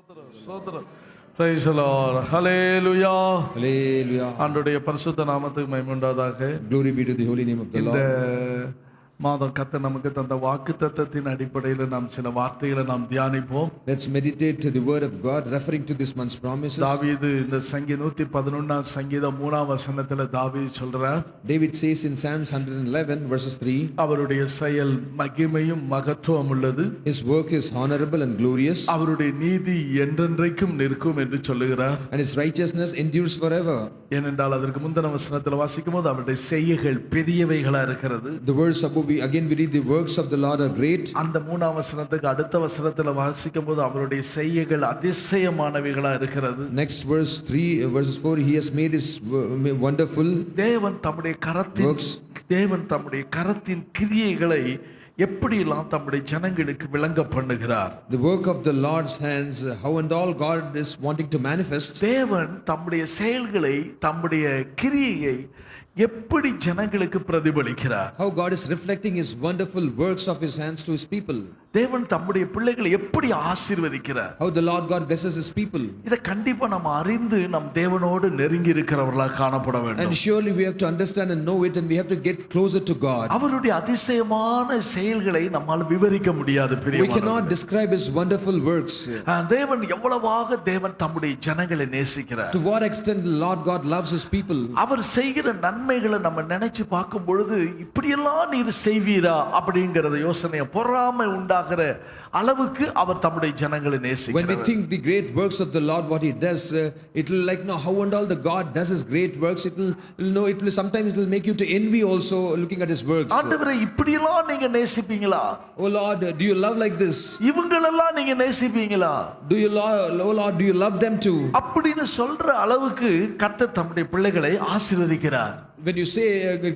ஸ்தோத்திரம். Praise the Lord. Hallelujah. Hallelujah. ஆண்டவருடைய பரிசுத்த நாமத்துக்கு மகிமை உண்டாவதாக. Glory be to the holy name of the இந்த Lord. மாதம் கர்த்தர் நமக்கு தந்த வாக்குத்தத்தத்தின் அடிப்படையில் நாம் சில வார்த்தைகளை நாம் தியானிப்போம். Let's meditate to the word of God referring to this month's promises. தாவீது இந்த 111 சங்கீதம் 3 வசனத்துல தாவீது சொல்றார், David says in Psalms 111 verses 3, அவருடைய செயல் மகிமையும் மகத்துவம் உள்ளது, his work is honorable and glorious, அவருடைய நீதி என்றென்றைக்கும் நிற்கும் என்று சொல்லுகிறார். and his righteousness endures forever. ஏனென்றால் அதற்கு முந்தின வசனத்துல வாசிக்கும் போது அவருடைய செய்கைகள் பெரியவைகளா இருக்கிறது. The verse above, again we read the works of the Lord are great. அந்த 3 வசனத்துக்கு அடுத்த வசனத்துல வாசிக்கும் போது அவருடைய செய்கைகள் அதிசயமானவைகளா இருக்கிறது. Next verse 3 verses 4, he has made his wonderful தேவன் தம்முடைய கரத்தின் works. தேவன் தம்முடைய கரத்தின் கிரியைகளை எப்படியெல்லாம் தம்முடைய ஜனங்களுக்கு விளங்க பண்ணுகிறார். The work of the Lord's hands, how and all God is wanting to manifest. தேவன் தம்முடைய செயல்களை தம்முடைய கிரியையை எப்படி ஜனங்களுக்கு பிரதிபலிக்கிறார். How God is reflecting his wonderful works of his hands to his people. தேவன் தம்முடைய பிள்ளைகளை எப்படி ஆசீர்வதிக்கிறார். How the Lord God blesses his people. இத கண்டிப்பா நம்ம அறிந்து நம் தேவனோடு நெருங்கி இருக்கிறவர்களாக காணப்பட வேண்டும். And surely we have to understand and know it, and we have to get closer to God. அவருடைய அதிசயமான செயல்களை நம்மால் விவரிக்க முடியாது. We cannot describe his wonderful works. தேவன் எவ்வளவாக தேவன் தம்முடைய ஜனங்களை நேசிக்கிறார். To what extent the Lord God loves his people. அவர் செய்கிற நன்மைகளை நம்ம நினைச்சு பார்க்கும் பொழுது இப்படியெல்லாம் நீர் செய்வீரா அப்படிங்கறத யோசனை பொறாமை உண்டாகிற அளவுக்கு அவர் தம்முடைய ஜனங்களை நேசிக்கிறார். When we think the great works of the Lord, what he does, it will like know how and all the God does his great works. It will sometimes it will make you to envy also looking at his works. ஆண்டவரே இப்படியெல்லாம் நீங்க நேசிப்பீங்களா? Oh Lord, do you love like this? இவங்களெல்லாம் நீங்க நேசிப்பீங்களா? Oh Lord, do you love them too? அப்படின்னு சொல்ற அளவுக்கு கர்த்தர் தம்முடைய பிள்ளைகளை ஆசீர்வதிக்கிறார். When you say,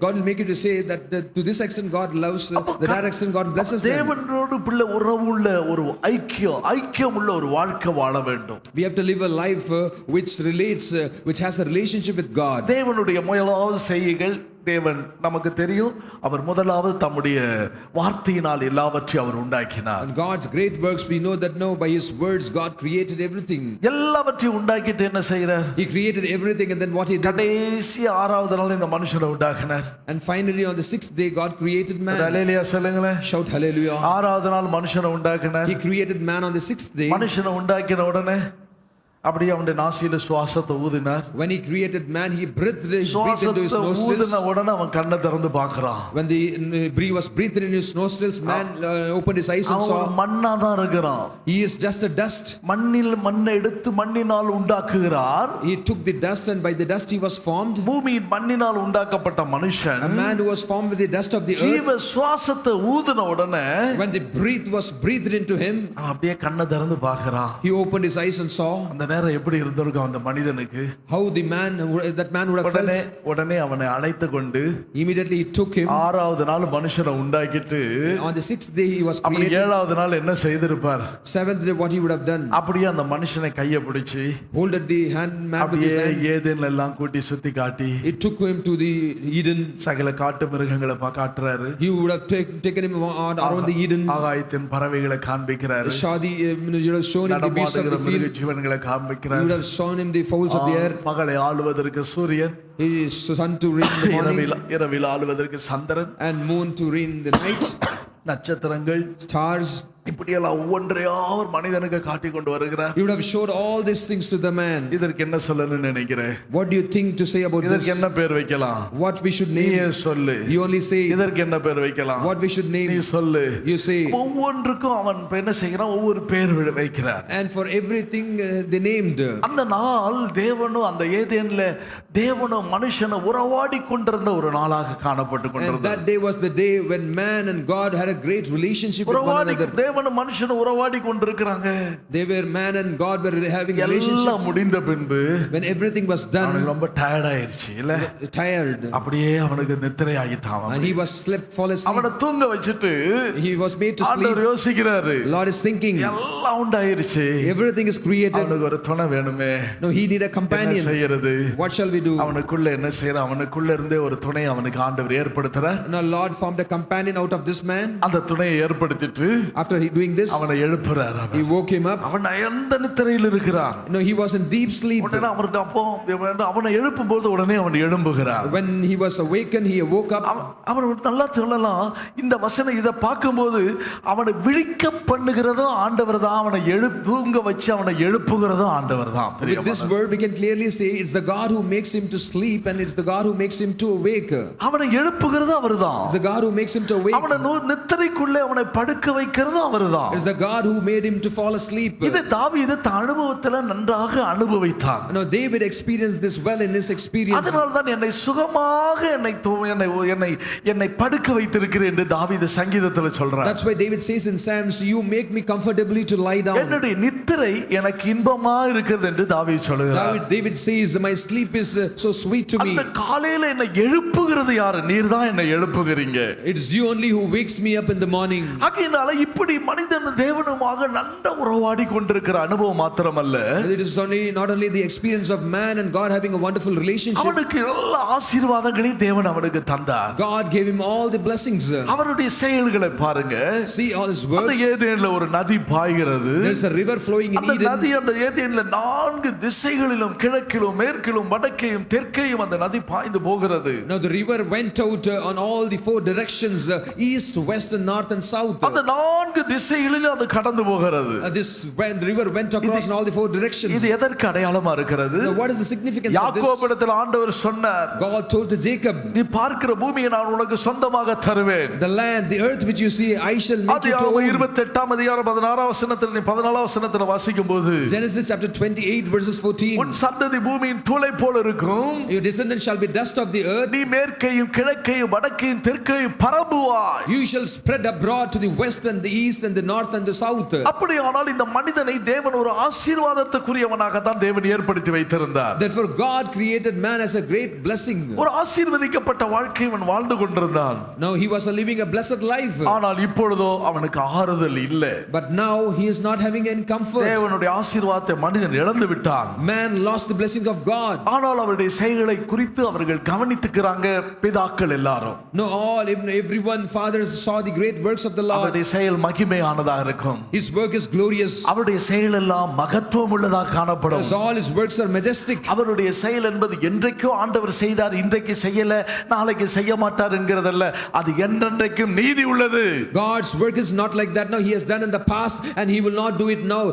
God will make you to say that to this extent God loves, the that extent God blesses them. தேவனோடு பிள்ளை உறவுள்ள ஒரு ஐக்கியம் உள்ள ஒரு வாழ்க்கை வாழ வேண்டும். We have to live a life which relates, which has a relationship with God. தேவனுடைய முதலாவது செய்கைகள், தேவன் நமக்கு தெரியும், அவர் முதலாவது தம்முடைய வார்த்தையினால் எல்லாவற்றையும் அவர் உண்டாக்கினார். And God's great works, we know that by his words God created everything. எல்லாவற்றையும் உண்டாக்கிட்டு என்ன செய்றார்? He created everything, and then what he did, கடைசி 6வது நாள் இந்த மனுஷனை உண்டாக்கினார். and finally on the 6th day God created man. ஹல்லேலூயா சொல்லுங்களேன். Shout hallelujah. 6வது நாள் மனுஷனை உண்டாக்கினார். He created man on the 6th day. மனுஷனை உண்டாக்கின உடனே அப்படியே அவனுடைய நாசியில சுவாசத்தை ஊதினார். When he created man, he breathed into his nostrils. ஊதின உடனே அவன் கண்ணை திறந்து பார்க்கறான். When the breath was breathed in his nostrils, man opened his eyes and saw. அவன் மண்ணா தான் இருக்கிறான். He is just a dust. மண்ணை எடுத்து மண்ணினால் உண்டாக்குகிறார். He took the dust, and by the dust he was formed. பூமியின் மண்ணினால் உண்டாக்கப்பட்ட மனுஷன், A man who was formed with the dust of the earth. ஜீவ சுவாசத்தை ஊதின உடனே When the breath was breathed into him, அவன் அப்படியே கண்ணை திறந்து பார்க்கறான். he opened his eyes and saw. அந்த நேரம் எப்படி இருந்திருக்கும் அந்த மனிதனுக்கு? How that man would have felt. உடனே அவனை அழைத்து கொண்டு Immediately he took him. 6வது நாள் மனுஷனை உண்டாக்கிட்டு On the 6th day he was அப்படி created. 7வது நாள் என்ன செய்திருப்பார்? 7th day what he would have done. அப்படியே அந்த மனுஷனை கையை பிடிச்சு Holded the hand man with his அப்படியே hand. ஏதேன்ல எல்லாம் கூட்டி சுத்தி காட்டி He took him to the Eden. சகல காட்டு மிருகங்களை காட்டுறாரு. He would have taken him around the Eden. ஆகாயத்தின் பறவைகளை காண்பிக்கிறாரு. You have shown him the beasts of the field. ஜீவன்களை You காண்பிக்கிறாரு. would have shown him the fowls of the air. பகலை ஆளுவதற்கு சூரியன், His sun to reign in the morning, இரவில் ஆளுவதற்கு சந்திரன், and moon to reign in the night. நட்சத்திரங்கள், Stars. இப்படியெல்லாம் ஒவ்வொன்றையா ஒரு மனிதனுக்கு காட்டி கொண்டு வருகிறார். You would have showed all these things to the man. இதற்கு என்ன சொல்லணும்னு நினைக்கிறேன்? What do you think to say about this? இதற்கு என்ன பேர் வைக்கலாம்? What we should நீயே name? சொல்லு. You only say. இதற்கு என்ன பேர் வைக்கலாம்? What we should நீ name? சொல்லு. You say. ஒவ்வொன்றுக்கும் அவன் என்ன செய்கிறான்? ஒவ்வொரு பேர் வைக்கிறான். And for everything they named. அந்த நாள் தேவனும் அந்த ஏதேன்ல தேவனும் மனுஷனை உறவாடி கொண்டிருந்த ஒரு நாளாக காணப்பட்டு And கொண்டிருந்தது. that day was the day when man and God had a great relationship with one another. தேவனும் மனுஷனும் உறவாடி கொண்டிருக்கிறாங்க. They were man and God were having a relationship. எல்லாம் முடிந்த பின்பு When everything was done, அவனுக்கு ரொம்ப டயர்ட் ஆயிருச்சு இல்ல? tired, அப்படியே அவனுக்கு நித்திரை ஆகிட்டான். and he was slept, fall asleep. அவனை தூங்க வச்சிட்டு He was made to sleep. ஆண்டவர் யோசிக்கிறாரு. Lord is thinking, எல்லாம் உண்டாயிருச்சு, everything is created. அவனுக்கு ஒரு துணை வேணுமே. No, he need a என்ன companion. செய்யறது? What shall we do? அவனுக்குள்ள என்ன செய்யற? அவனுக்குள்ள இருந்தே ஒரு துணை அவனுக்கு ஆண்டவர் ஏற்படுத்துறார். Now Lord formed a companion out of this man. அந்த துணையை ஏற்படுத்திட்டு After doing this, அவனை எழுப்புறார். he woke him up. அவன் அயர்ந்த நித்திரையில் இருக்கிறான். No, he was in deep sleep. உடனே அவருக்கு அப்போ அவனை எழுப்பும்போது உடனே அவன் எழும்புகிறான். When he was awakened, he woke up. அவன் நல்லா சொல்லலாம், இந்த வசனம் இதை பார்க்கும்போது அவனை விழிக்க பண்ணுகிறதும் ஆண்டவர் தான், அவனை தூங்க வச்சு அவனை எழுப்புகிறதும் ஆண்டவர் தான். With this word we can clearly say it's the God who makes him to sleep and it's the God who makes him to awake. அவனை எழுப்புகிறது அவர்தான். It's the God who makes him to awake. அவனை நித்திரைக்குள்ளே அவனை படுக்க வைக்கிறது அவர்தான். It's the God who made him to fall asleep. இது தாவீது தன் அனுபவத்தில் நன்றாக அனுபவித்தான். Now David experienced this well in his experience. அதனால தான் என்னை சுகமாக என்னை படுக்க வைத்திருக்கிறேன் என்று தாவீது சங்கீதத்தில் சொல்றார். That's why David says in Psalms, you make me comfortably to lie down. என்னுடைய நித்திரை எனக்கு இன்பமா இருக்கிறது என்று தாவீது சொல்கிறார். David says my sleep is so sweet to me. அந்த காலையில என்னை எழுப்புகிறது யாரு? நீர்தான் என்னை எழுப்புகிறீங்க. It's you only who wakes me up in the morning. ஆகையினால இப்படி மனிதன் தேவனுமாக நல்ல உறவாடி கொண்டிருக்கிற அனுபவம் மாத்திரமல்ல, It is not only the experience of man and God having a wonderful relationship. அவனுக்கு எல்லா ஆசீர்வாதங்களையும் தேவன் அவனுக்கு தந்தார். God gave him all the blessings. அவருடைய செயல்களை பாருங்க. See all his அந்த works. ஏதேன்ல ஒரு நதி பாய்கிறது. There's a river flowing in அந்த Eden. நதி அந்த ஏதேன்ல 4 திசைகளிலும் கிழக்கிலும் மேற்கிலும் வடக்கையும் தெற்கையும் அந்த நதி பாய்ந்து போகிறது. Now the river went out on all the 4 directions, east, west and north and south. அந்த 4 திசைகளிலும் அது கடந்து போகிறது. When the river went across in all the 4 directions. இது எதற்கு அடையாளமா இருக்கிறது? Now what is the significance of this? யாக்கோபிடத்தில் ஆண்டவர் சொன்னார், God told to Jacob, நீ பார்க்கிற பூமியை நான் உனக்கு சொந்தமாக தருவேன். the land, the earth which you see, I shall make you to own. 28ஆம் அதிகாரம் 16ஆம் வசனத்தில் நீ 14ஆம் வசனத்தில் வாசிக்கும்போது, Genesis chapter 28 verses 14. உன் சந்ததி பூமியின் தூளை போல இருக்கும். Your descendants shall be dust of the earth. நீ மேற்கையும் கிழக்கையும் வடக்கையும் தெற்கையும் பரப்புவாய். You shall spread abroad to the west and the east and the north and the south. அப்படியானால் இந்த மனிதனை தேவன் ஒரு ஆசீர்வாதத்துக்குரியவனாக தான் தேவன் ஏற்படுத்தி வைத்திருந்தார். Therefore God created man as a great blessing. ஒரு ஆசீர்வதிக்கப்பட்ட வாழ்க்கை அவன் வாழ்ந்து கொண்டிருந்தான். Now he was living a blessed life. ஆனால் இப்பொழுதோ அவனுக்கு ஆறுதல் இல்லை. But now he is not having any comfort. தேவனுடைய ஆசீர்வாதத்தை மனிதன் இழந்து விட்டான். Man lost the blessing of God. ஆனால் அவருடைய செயல்களை குறித்து அவர்கள் கவனித்துக்கிறாங்க பிதாக்கள் எல்லாரும். No, everyone fathers saw the great works of the Lord. அவருடைய செயல் மகிமையானதாக இருக்கும். His work is glorious. அவருடைய செயல் எல்லாம் மகத்துவம் உள்ளதாக காணப்படும். All his works are majestic. அவருடைய செயல் என்பது என்றைக்கோ ஆண்டவர் செய்தார், இன்றைக்கு செய்யல, நாளைக்கு செய்ய மாட்டார் என்கிறதல்ல. அது என்றென்றைக்கும் நீதி உள்ளது. God's work is not like that. Now he has done in the past and he will not do it now.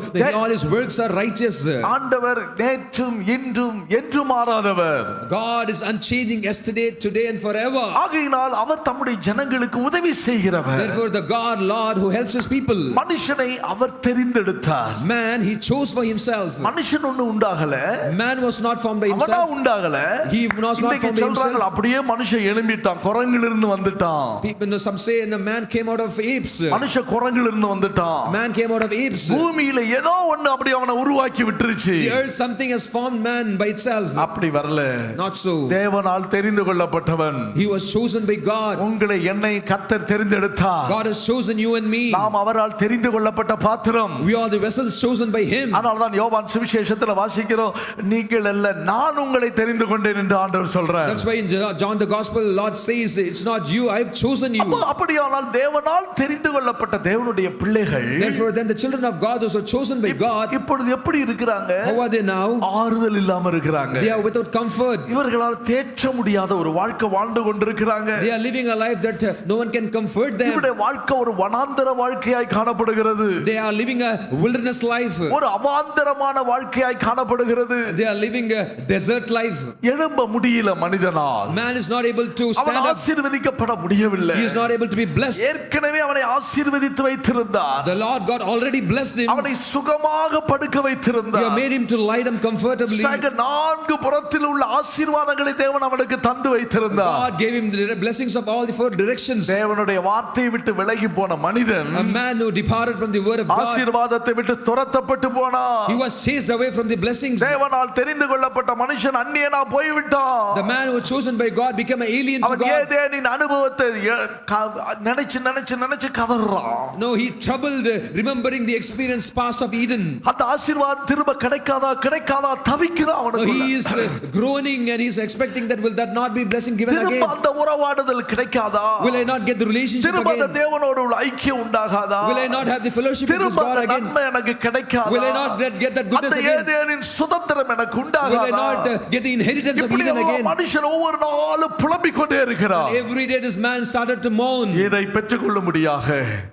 All his works are righteous. ஆண்டவர் நேற்றும் இன்றும் என்றும் மாறாதவர். God is unchanging yesterday, today and forever. ஆகையினால் அவர் தம்முடைய ஜனங்களுக்கு உதவி செய்கிறவர். Therefore the God Lord who helps his people. மனுஷனை அவர் தெரிந்தெடுத்தார். Man he chose for himself. மனுஷன் ஒண்ணு உண்டாகல. Man was not formed by அவனா himself. உண்டாகல. He was not formed by himself. அப்படியே மனுஷன் எழும்பிட்டான், குரங்கிலிருந்து வந்துட்டான். People know, some say and a man came out of apes. மனுஷன் குரங்கிலிருந்து வந்துட்டான். Man came out of apes. பூமியில ஏதோ ஒண்ணு அப்படி அவனை உருவாக்கி விட்டுருச்சு. The earth something has formed man by itself. அப்படி வரல. Not so. தேவனால் தெரிந்து கொள்ளப்பட்டவன். He was chosen by God. உங்களை என்னை கர்த்தர் தெரிந்தெடுத்தார். God has chosen you and me. நாம் அவரால் தெரிந்து கொள்ளப்பட்ட பாத்திரம். We are the vessels chosen by him. அதனால்தான் யோவான் சுவிசேஷத்தில் வாசிக்கிறோம், நீங்கள் அல்ல நான் உங்களை தெரிந்து கொண்டேன் என்று ஆண்டவர் சொல்றார். That's why in John the gospel Lord says it's not you, I have chosen you. அப்படியானால் தேவனால் தெரிந்து கொள்ளப்பட்ட தேவனுடைய பிள்ளைகள், Therefore then the children of God, those who are chosen by God, இப்பொழுது எப்படி இருக்கிறாங்க? how are they now? ஆறுதல் இல்லாம இருக்கிறாங்க. They are without comfort. இவர்களால் தேற்ற முடியாத ஒரு வாழ்க்கை வாழ்ந்து கொண்டிருக்கிறாங்க. They are living a life that no one can comfort them. இவருடைய வாழ்க்கை ஒரு வனாந்தர வாழ்க்கையாய் காணப்படுகிறது. They are living a wilderness life. ஒரு அவாந்தரமான வாழ்க்கையாய் காணப்படுகிறது. They are living a desert life. எழும்ப முடியல மனிதனால். Man is not able to stand அவன் up. ஆசீர்வதிக்கப்பட முடியவில்லை. He is not able to be blessed. ஏற்கனவே அவனை ஆசீர்வதித்து வைத்திருந்தார். The Lord God already blessed him. அவனை சுகமாக படுக்க வைத்திருந்தார். He have made him to lie down comfortably. சக 4 புறத்தில் உள்ள ஆசீர்வாதங்களை தேவன் அவனுக்கு தந்து வைத்திருந்தார். God gave him the blessings of all the 4 directions. தேவனுடைய வார்த்தையை விட்டு விலகி போன மனிதன், A man who departed from the word of God, ஆசீர்வாதத்தை விட்டு துரத்தப்பட்டு போனான். he was chased away from the blessings. தேவனால் தெரிந்து கொள்ளப்பட்ட மனுஷன் அந்நியனா போய்விட்டான். The man who was chosen by God became an alien to அவன் God. ஏதேனின் அனுபவத்தை நினைச்சு நினைச்சு நினைச்சு கதறான். No, he troubled remembering the experience past of Eden. அந்த ஆசீர்வாதம் திரும்ப கிடைக்காதா கிடைக்காதா தவிக்கிறான். No, அவனுக்கு he is groaning and he is expecting that will that not be blessing given திரும்ப again? அந்த உறவாடுதல் கிடைக்காதா? Will I not get the relationship திரும்ப அந்த again? தேவனோடு உள்ள ஐக்கியம் உண்டாகாதா? போகாதா? Will I not have the fellowship with this திரும்ப God அந்த again? நன்மை எனக்கு கிடைக்காதா? Will I not get that goodness அந்த again? ஏதேனின் சுதந்திரம் எனக்கு Will I உண்டாகாதா? not get the inheritance of இப்படி Eden again? மனுஷன் ஒவ்வொரு நாளும் புலம்பிக் கொண்டே இருக்கிறார். Every day this man started to mourn இதை பெற்றுக்கொள்ளும்படியாக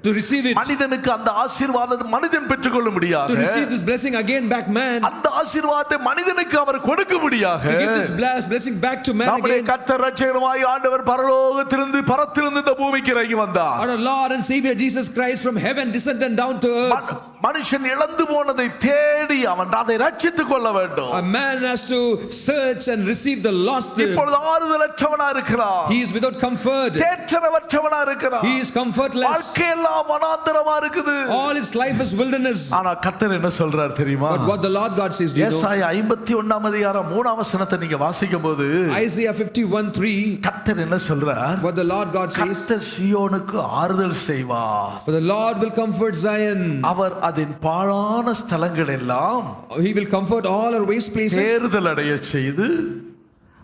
to receive it, மனிதனுக்கு அந்த ஆசீர்வாதத்தை மனிதன் பெற்றுக்கொள்ளும்படியாக to receive this blessing again back man, அந்த ஆசீர்வாதத்தை மனிதனுக்கு அவர் கொடுக்கும்படியாக to give this blessing back to man நம்முடைய again. கர்த்தர் இரட்சகருமாய் ஆண்டவர் பரலோகத்திலிருந்து பரத்திலிருந்து இந்த பூமிக்கு இறங்கி வந்தார். Our Lord and Savior Jesus Christ from heaven descended down to earth. மனுஷன் இழந்து போனதை தேடி அவன் அதை ரட்சித்துக் கொள்ள வேண்டும். A man has to search and receive the lost. இப்பொழுது ஆறுதலற்றவனா இருக்கிறான். He is without comfort. தேற்றரவற்றவனா இருக்கிறான். He is comfortless. வாழ்க்கையெல்லாம் வனாந்தரமா இருக்குது. All his life is wilderness. ஆனா கர்த்தர் என்ன சொல்றார் தெரியுமா? But what the Lord God says, do you know? ஏசாயா 51 அதிகாரம் 3 வசனத்தை நீங்க வாசிக்கும்போது Isaiah 51:3, கர்த்தர் என்ன சொல்றார்? what the Lord God says, கர்த்தர் சீயோனுக்கு ஆறுதல் செய்வார். but the Lord will comfort Zion. அவர் அதன் பாழான ஸ்தலங்கள் எல்லாம் He will comfort all our waste places. தேறுதல் அடைய செய்து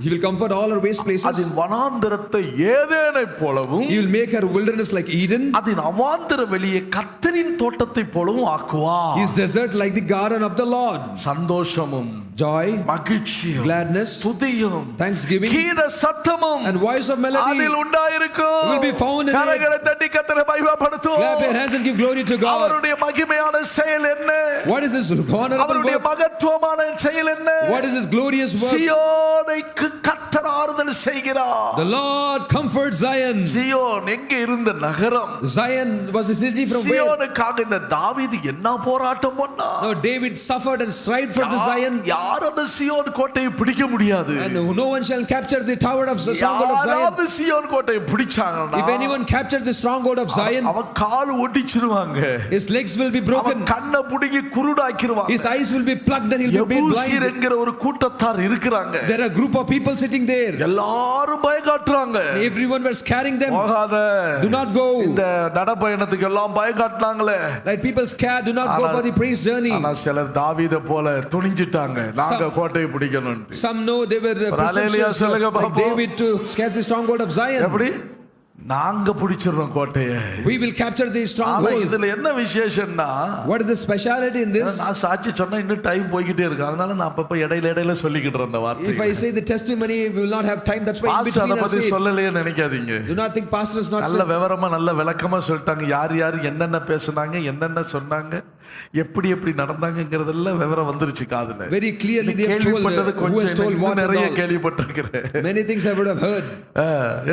He will comfort all our waste places. அதன் வனாந்தரத்தை ஏதேனை போலவும் He will make her wilderness like Eden, அதன் அவாந்தர வெளியே கர்த்தரின் தோட்டத்தை போலவும் ஆக்குவார். his desert like the garden of the Lord. சந்தோஷமும் Joy, மகிழ்ச்சியும் gladness, துதியும் thanksgiving, கீத சத்தமும் and voice of melody அதில் உண்டாயிருக்கும். will be found in it. கரங்களை தட்டி கர்த்தரை மகிமைப்படுத்துவோம். Clap your hands and give glory to God. அவருடைய மகிமையான செயல் என்ன? What is his honorable அவருடைய work? மகத்துவமான செயல் என்ன? What is his glorious work? சீயோனை கர்த்தர் ஆறுதல் செய்கிறார். The Lord comforts Zion. சீயோன் எங்கே இருந்த நகரம்? Zion was the city from where சீயோனுக்காக இந்த தாவீது என்ன போராட்டம் பண்ணார்? now David suffered and strived for the Zion, யார் அந்த சீயோன் கோட்டையை பிடிக்க முடியாது. and no one shall capture the tower of stronghold of Zion. யாராவது சீயோன் கோட்டையை பிடிச்சாங்கன்னா If anyone captures the stronghold of Zion, அவன் கால் ஒடிச்சிருவாங்க. his legs will be broken, அவன் கண்ணை புடுங்கி குருடாக்கிடுவாங்க. his eyes will be plugged, and he'll be made எபூசியர் blind. என்கிற ஒரு கூட்டத்தார் இருக்கிறாங்க. There are a group of people sitting there. எல்லாரும் பயகாட்டுறாங்க. Everyone was scaring them. போகாத. Do not go. இந்த நடப்பயணத்துக்கு எல்லாம் பயகாட்டுனாங்களே. Like people scared, do not go for the praise journey. ஆனா சிலர் தாவீதை போல துணிஞ்சிட்டாங்க. நாங்க கோட்டையை பிடிக்கணும். Some know they were presumptuous, like David to catch the stronghold of Zion. எப்படி? நாங்க பிடிச்சிரோம் கோட்டையை. We will capture the ஆனா stronghold. இதுல என்ன விசேஷம்னா, What is the speciality in this? நான் சாட்சி சொன்னா இன்னும் டைம் போய்கிட்டே இருக்கு. அதனால நான் அப்பப்ப இடையில சொல்லிக்கிட்டு இருந்த வார்த்தை. If I say the testimony, we will not have time. That's why in pastor between அத I பத்தி say. சொல்லலையே நினைக்காதீங்க. Do not think pastor is not நல்ல saying. விவரமா நல்ல விளக்கமா சொல்லிட்டாங்க. யார் யார் என்னென்ன பேசுனாங்க, என்னென்ன சொன்னாங்க, எப்படி எப்படி நடந்தாங்கங்கறதெல்லாம் விவரம் வந்துருச்சு காதுல. Very clearly they have told who has told what and நிறைய all. கேள்விப்பட்டிருக்கிறேன். Many things I would have heard.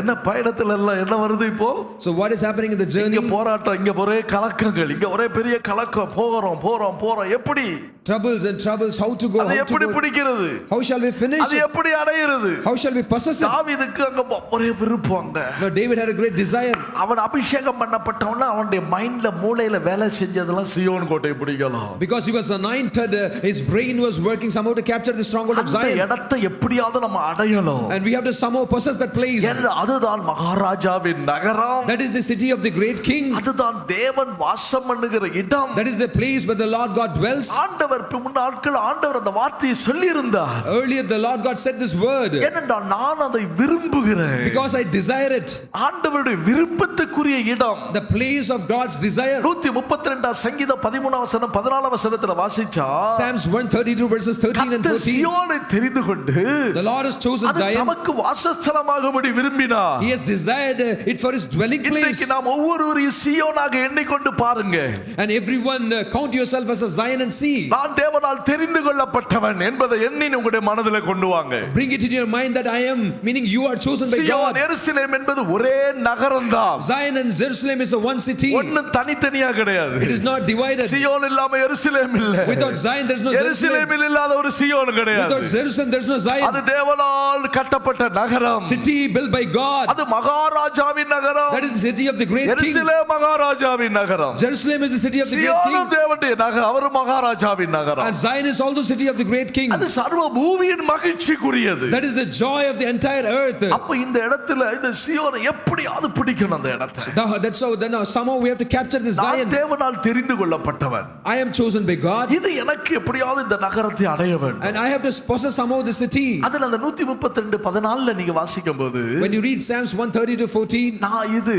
என்ன பயணத்துல எல்லாம் என்ன வருது இப்போ? So what is happening in the journey? இங்க போராட்டம், இங்க ஒரே கலக்கங்கள், இங்க ஒரே பெரிய கலக்கம். போறோம் எப்படி? Troubles and troubles. How to go? அதை How எப்படி to go? பிடிக்கிறது? How shall we finish அது it? எப்படி அடையிறது? How shall we possess it? தாவீதுக்கு அங்க ஒரே விருப்பம் அங்க. Now David had a great desire. அவன் அபிஷேகம் பண்ணப்பட்டவனா அவனுடைய மைண்ட்ல மூளையில வேலை செஞ்சதெல்லாம் சீயோன் கோட்டையை பிடிக்கலாம். Because he was anointed, his brain was working somehow to capture the stronghold of அந்த Zion. இடத்தை எப்படியாவது நம்ம அடையணும். And we have to somehow possess that place. அதுதான் மகாராஜாவின் நகரம். That is the city of the great king. அதுதான் தேவன் வாசம் பண்ணுகிற இடம். That is the place where the Lord God dwells. ஆண்டவர் முன்னாட்கள் ஆண்டவர் அந்த வார்த்தையை சொல்லி இருந்தார். Earlier the Lord God said this word. ஏனென்றால் நான் அதை விரும்புகிறேன். Because I desire it. ஆண்டவருடைய விருப்பத்துக்குரிய இடம். The place of God's desire. 132 சங்கீதம் 13 வசனம் 14 வசனத்துல வாசிச்சா Psalms 132 verses 13 and 14. சீயோனை தெரிந்து கொண்டு The Lord has chosen அது Zion. நமக்கு வாசஸ்தலமாகும்படி விரும்பினார். He has desired it for his dwelling place. இன்னைக்கு நாம் ஒவ்வொருவரையும் சீயோனாக எண்ணிக்கொண்டு பாருங்க. And everyone count yourself as a Zion and see. நான் தேவனால் தெரிந்து கொள்ளப்பட்டவன் என்பதை எண்ணி உங்களுடைய மனதில் கொண்டு வாங்க. Bring it in your mind that I am, meaning you are chosen by Zion God. எருசலேம் என்பது ஒரே நகரம்தான். Zion and Jerusalem is a one city. ஒண்ணு தனித்தனியா கிடையாது. It is not divided. சீயோன் இல்லாம எருசலேம் இல்ல. Without Zion there is no Jerusalem. எருசலேமில் இல்லாத ஒரு சீயோன் கிடையாது. Without Jerusalem there is no Zion. அது தேவனால் கட்டப்பட்ட நகரம். City built by God. அது மகாராஜாவின் நகரம். That is the city of the great king. எருசலேம் மகாராஜாவின் நகரம். Jerusalem is the city of the great சீயோனும் king. தேவனுடைய நகரம். அவர் மகாராஜாவின் நகரம். And Zion is also city of the great king. அது சர்வ பூமியின் மகிழ்ச்சிக்குரியது. That is the joy of the entire earth. அப்ப இந்த இடத்துல இந்த சீயோனை எப்படியாவது பிடிக்கணும் அந்த இடத்தை. That's how then somehow we have to capture this நான் Zion. தேவனால் தெரிந்து கொள்ளப்பட்டவன். I am chosen by God. இது எனக்கு எப்படியாவது இந்த நகரத்தை அடைய வேண்டும். And I have to possess somehow the city. அதுல அந்த 132:14 நீங்க வாசிக்கும்போது When you read Psalms 130-14, நான் இது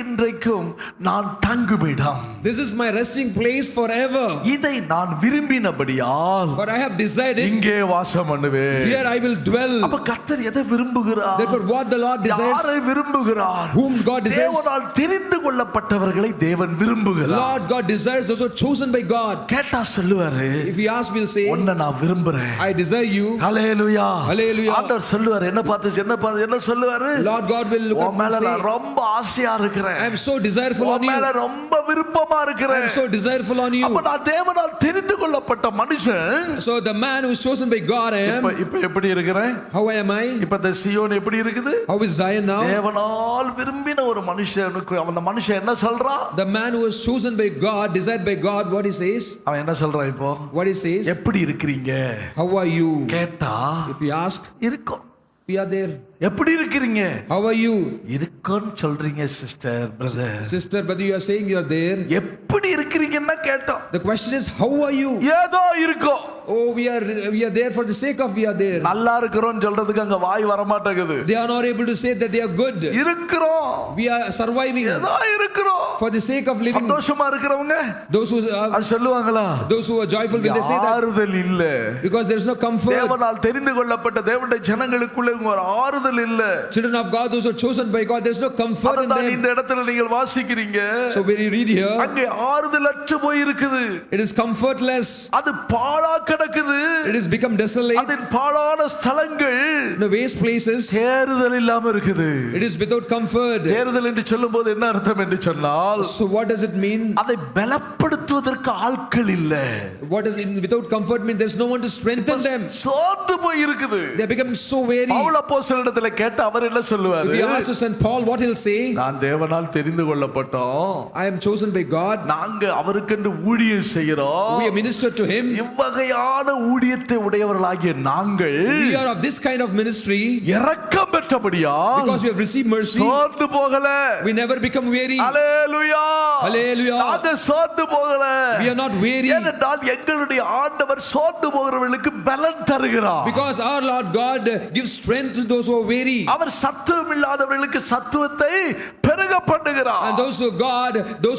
இன்றைக்கும் நான் தங்குமிடம். this is my resting place forever. இதை நான் விரும்பினபடியால் For I have decided, இங்கே வாசம் பண்ணுவேன். here I will dwell. அப்ப கர்த்தர் எதை விரும்புகிறார்? Therefore what the Lord desires, யாரை விரும்புகிறார்? whom God desires, தேவனால் தெரிந்து கொள்ளப்பட்டவர்களை தேவன் விரும்புகிறார். Lord God desires those who are chosen by God. கேட்டா சொல்லுவாரு, If he asks, we'll say, உன்னை நான் விரும்புறேன். I desire you. Hallelujah. Hallelujah. ஆண்டவர் சொல்லுவாரு, என்ன சொல்லுவாரு? Lord God will look உன் up மேல and நான் say, ரொம்ப ஆசையா இருக்கிறேன். I am so desireful on உன் மேல you. ரொம்ப விருப்பமா I இருக்கிறேன். am so desireful on you. அப்ப நான் தேவனால் தெரிந்து கொள்ளப்பட்ட மனுஷன். So the man who is chosen by God I am. இப்ப எப்படி இருக்கிறேன்? How am I? இப்ப இந்த சீயோன் எப்படி இருக்குது? How is Zion now? தேவனால் விரும்பின ஒரு மனுஷனுக்கு அந்த மனுஷன் என்ன சொல்றான்? The man who is chosen by God, desired by God, what he says? அவன் என்ன சொல்றான் இப்போ? What he says? எப்படி இருக்கிறீங்க? How are you? கேட்டா If you ask, இருக்கும். we are there. எப்படி இருக்கிறீங்க? How are you? இருக்குன்னு சொல்றீங்க sister, brother. Sister, but you are saying you are there. எப்படி இருக்கிறீங்கன்னா கேட்டோம். The question is, how are you? ஏதோ இருக்கோம். Oh, we are there for the sake of we are there. நல்லா இருக்கிறோம்னு சொல்றதுக்கு அங்க வாய் வர மாட்டேங்குது. They are not able to say that they are good. இருக்கிறோம். We are surviving ஏதோ இருக்கிறோம். for the sake of living. சந்தோஷமா இருக்கிறவங்க Those who அது சொல்லுவாங்களா? those who are joyful, will they say that? ஆறுதல் இல்ல. Because there is no comfort. தேவனால் தெரிந்து கொள்ளப்பட்ட தேவனுடைய ஜனங்களுக்குள்ள ஒரு ஆறுதல் இல்ல. Children of God, those who are chosen by God, there is no comfort in அதான் them. இந்த இடத்துல நீங்கள் வாசிக்கிறீங்க. So when you read here, அங்கே ஆறுதலற்று போய் இருக்குது. it is comfortless. அது பாழா கிடக்குது. It has become desolate. அதன் பாழான ஸ்தலங்கள் The waste places. தேறுதல் இல்லாம இருக்குது. It is without comfort. தேறுதல் என்று சொல்லும்போது என்ன அர்த்தம் என்று சொன்னால், So what does it mean? அதை பலப்படுத்துவதற்கு ஆட்கள் இல்ல. What does in without comfort mean? There is no one to strengthen them. சோர்ந்து போய் இருக்குது. They are becoming so weary. Pavul அப்போஸ்தலனிடத்தில் கேட்ட அவர் என்ன சொல்லுவாரு? If you ask to Saint Paul, what he'll say? நான் தேவனால் தெரிந்து கொள்ளப்பட்டோம். I am chosen by God. நாங்க அவருக்கென்று ஊழியம் செய்கிறோம். We are ministered to him. இவ்வகையான ஊழியத்தை உடையவர்களாகிய நாங்கள் We are of this kind of ministry இரக்கம் பெற்றபடியால் because we have received mercy. சோர்ந்து போகல. We never become weary. Hallelujah. Hallelujah. நாங்க சோர்ந்து போகல. We are not weary ஏனென்றால் எங்களுடைய ஆண்டவர் சோர்ந்து போகிறவர்களுக்கு பலன் தருகிறார். because our Lord God gives strength to those who are weary. அவர் சத்துவம் இல்லாதவர்களுக்கு சத்துவத்தை பெருக பண்ணுகிறார். And those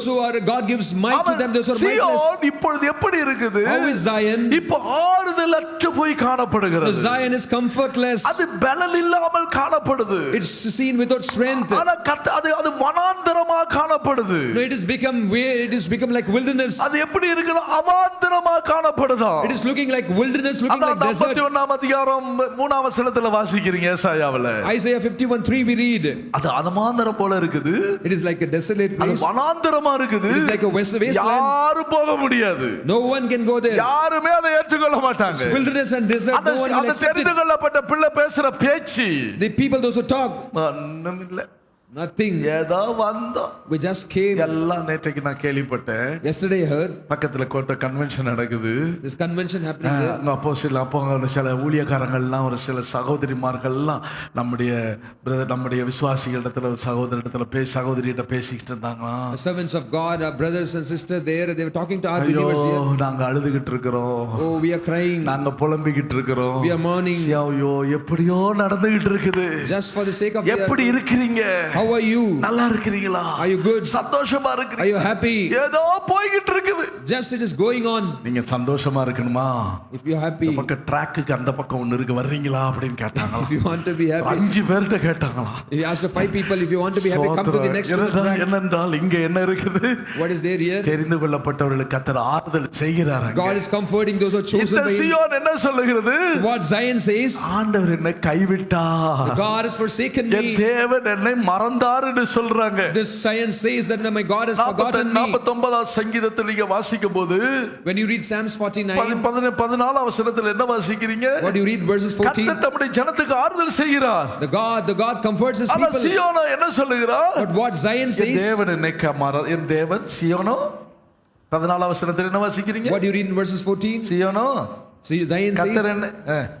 who are God gives might to them, those who are mightless. சீயோன் இப்பொழுது எப்படி இருக்குது? How is Zion? இப்போ ஆறுதலற்று போய் The காணப்படுகிறது. Zion is comfortless. அது பலன் இல்லாமல் காணப்படுது. It's seen without strength. ஆனா அது வனாந்தரமா காணப்படுது. No, it has become like wilderness. அது எப்படி இருக்குது? அவாந்தரமா காணப்படுதா. It is looking like wilderness, looking அதான் like desert. 51ஆம் அதிகாரம் 3ஆம் வசனத்துல வாசிக்கிறீங்க ஏசாயாவுல. Isaiah 51:3 we read. அது அவாந்தரம் போல இருக்குது. It is like a desolate அது place. வனாந்தரமா இருக்குது. It is like a wasteland. யாரும் போக முடியாது. No one can go there. யாருமே அதை ஏற்றுக்கொள்ள மாட்டாங்க. Wilderness and desert, no one will அந்த accept தெரிந்து it. கொள்ளப்பட்ட பிள்ளை பேசுற பேச்சு The people, those who talk, ஒண்ணும் இல்ல. nothing. ஏதோ வந்தோம். We just came. எல்லாம் நேற்றைக்கு நான் கேள்விப்பட்டேன். Yesterday I heard பக்கத்துல கோட்டை கன்வென்ஷன் நடக்குது. this convention happening there. அங்க அப்போ சில ஊழியக்காரங்கள்லாம் ஒரு சில சகோதரிமார்கள்லாம் நம்முடைய விசுவாசிகளிடத்துல சகோதரியிட்ட பேசிக்கிட்டு இருந்தாங்களாம். The servants of God, our brothers and sisters there, they were talking to our ஐயோ believers here. நாங்க அழுதுகிட்டு இருக்கிறோம். Oh, we are crying. நாங்க புலம்பிக்கிட்டு இருக்கிறோம். We are mourning. ஐயோ எப்படியோ நடந்துகிட்டு இருக்குது. Just for the sake of எப்படி இருக்கிறீங்க? How are you? நல்லா இருக்கிறீங்களா? Are you good? சந்தோஷமா Are இருக்கிறீங்க? you happy? ஏதோ போய்கிட்டு இருக்குது. Just it is going on. நீங்க சந்தோஷமா இருக்கணுமா? If you are happy, இந்த பக்கம் ட்ராக்குக்கு அந்த பக்கம் ஒன்னு இருக்கு, வர்றீங்களா அப்படின்னு கேட்டாங்க. if you want to be happy, 5 பேர்ட்ட கேட்டாங்களா? if you ask 5 people, if you want to be happy, come to the next track. என்னென்றால் இங்க என்ன இருக்குது? What is there here? தெரிந்து கொள்ளப்பட்டவர்களுக்கு கர்த்தர் ஆறுதல் செய்கிறார். God is comforting those who are chosen இந்த by Him. சீயோன் என்ன சொல்லுகிறது? What Zion says, ஆண்டவர் என்னை கைவிட்டார். God has forsaken N me. தேவன் என்னை மறந்தார் என்று சொல்றாங்க. This Zion says that my God has forgotten me. 49ஆம் சங்கீதத்தில் நீங்க வாசிக்கும்போது When you read Psalms 49, 14ஆம் வசனத்தில் என்ன வாசிக்கிறீங்க? what do you read verses 14? கர்த்தர் தம்முடைய ஜனத்துக்கு ஆறுதல் செய்கிறார். The God comforts His ஆனா people. சீயோனோ என்ன சொல்லுகிறார்? But what Zion N says, தேவன் என்னை என் தேவன் சீயோனோ 14 வசனத்தில் என்ன வாசிக்கிறீங்க? What do you read in verses 14? சீயோனோ, So Zion கர்த்தர் says, என்ன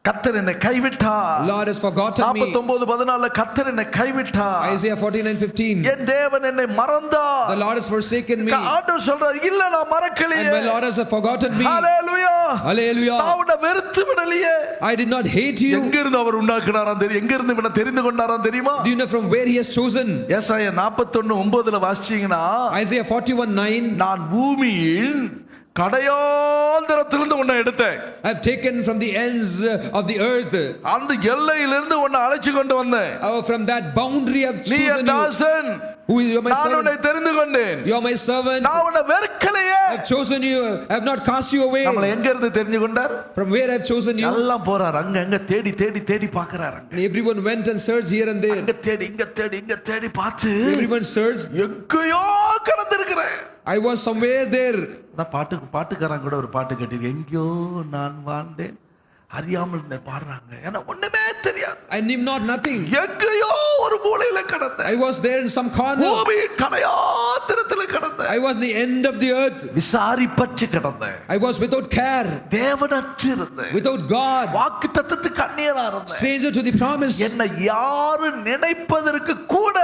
கர்த்தர் என்னை கைவிட்டார். Lord has forgotten me. 49:14 கர்த்தர் என்னை கைவிட்டார். Isaiah 49:15. என் தேவன் என்னை மறந்தார். The Lord has forsaken me. ஆண்டவர் சொல்றார், இல்ல நான் மறக்கலையே. And my Lord has forgotten me. Hallelujah. Hallelujah. நான் உன்னை வெறுத்து விடலையே. I did not hate you. எங்க இருந்து அவர் உண்டாக்குனாராம் தெரியும்? எங்க இருந்து இவனை தெரிந்து கொண்டாராம் தெரியுமா? Do you know from where he has chosen? ஏசாயா 41:9 வாசிச்சீங்கன்னா, Isaiah 41:9. நான் பூமியின் கடையாந்திரத்திலிருந்து உன்னை எடுத்தேன். I have taken from the ends of the earth. அந்த எல்லையிலிருந்து உன்னை அழைச்சு கொண்டு வந்தேன். From that boundary I have நீ chosen N you. Dasan. Who is my நான் உன்னை servant? தெரிந்து கொண்டேன். You are my servant. நான் உன்னை வெறுக்கலையே. I have chosen you. I have not cast you away. நம்மளை எங்க இருந்து தெரிஞ்சு கொண்டார்? From where I have chosen you. எல்லாம் போறார், அங்க அங்க தேடி தேடி தேடி பார்க்கறாரு. And everyone went and searched here and there. அங்க தேடி இங்க தேடி இங்க தேடி பார்த்து Everyone searched. எங்கேயோ கடந்திருக்கிறேன். I was somewhere there. நான் பாட்டுக்காரன் கூட ஒரு பாட்டு கட்டிருக்கு, எங்கேயோ நான் வாழ்ந்தேன் அறியாமல் பாடுறாங்க. ஏன்னா ஒண்ணுமே தெரியாது. I knew not nothing. எங்கேயோ ஒரு மூலையில கடந்தேன். I was there in some corner. பூமியின் கடையாந்திரத்துல கடந்தேன். I was the end of the earth. விசாரிப்பற்று கடந்தேன். I was without care. தேவனற்று இருந்தேன். Without God. வாக்குத்தத்தத்துக்கு அந்நியனா இருந்தேன். Stranger to the promise. என்னை யாரு நினைப்பதற்கு கூட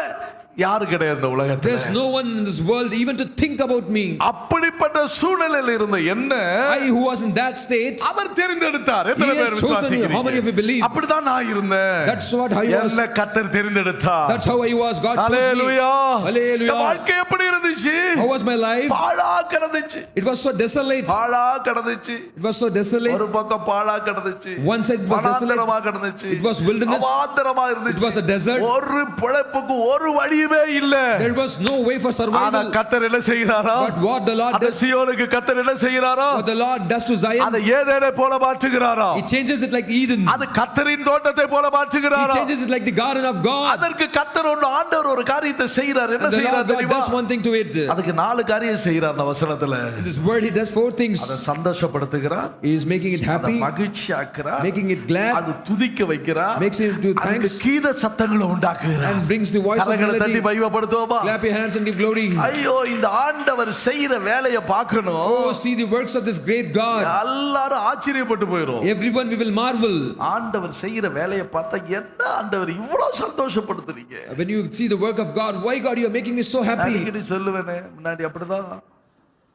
யாரு கிடையாது இந்த உலகத்துல. There's no one in this world even to think about me. அப்படிப்பட்ட சூழ்நிலையில் இருந்த என்ன I who was in that state, அவர் தெரிந்தெடுத்தார். எத்தனை He has பேர் chosen you. விசுவாசிக்கிறீங்க? How many of you believe? அப்படிதான் நான் இருந்தேன். That's what I was. என்ன கர்த்தர் தெரிந்தெடுத்தார். That's how I was. God chose me. Hallelujah. Hallelujah. இந்த வாழ்க்கை எப்படி இருந்துச்சு? How was my life? பாழா கிடந்துச்சு. It was so desolate. பாழா கிடந்துச்சு. It was so desolate. ஒரு பக்கம் பாழா கிடந்துச்சு. One side was வனாந்தரமா desolate. கிடந்துச்சு. It was wilderness. அவாந்தரமா இருந்துச்சு. It was a desert. ஒரு பிழைப்புக்கு ஒரு வழியுமே இல்ல. There was no way for ஆனா survival. கர்த்தர் என்ன செய்கிறாரோ? But what the Lord அந்த does, சீயோனுக்கு கர்த்தர் என்ன செய்கிறாரோ? what the Lord does to Zion, அதை ஏதேனை போல மாற்றுகிறாரோ? He changes it like Eden. அது கர்த்தரின் தோட்டத்தை போல He மாற்றுகிறாரோ? changes it like the garden of God. அதற்கு கர்த்தர் ஆண்டவர் ஒரு காரியத்தை செய்கிறார். என்ன And the செய்கிறார் Lord God தெரியுமா? does one thing to it. அதுக்கு 4 காரியம் செய்கிறார் அந்த வசனத்துல. In this word He does 4 things. அதை சந்தோஷப்படுத்துகிறார், He is making it அதை happy, மகிழ்ச்சியாக்குறார், making it glad, அது துதிக்க வைக்கிறார், makes it to அதுக்கு thanks, Geetha சத்தங்களை உண்டாக்குகிறார். and brings the voice of கரங்களை melody. தட்டி மகிமைப்படுத்துவோமா? Clap your hands and give glory. ஐயோ, இந்த ஆண்டவர் செய்யற வேலையை பார்க்கணும். Oh, see the works of this great God. எல்லாரும் ஆச்சரியப்பட்டு போயிரும். Everyone we will marvel. ஆண்டவர் செய்யற வேலையை பார்த்தா என்ன ஆண்டவர் இவ்வளவு சந்தோஷப்படுத்துறீங்க? When you see the work of God, why God you are making me so happy? அடிக்கடி சொல்லுவேனே, முன்னாடி அப்படிதான்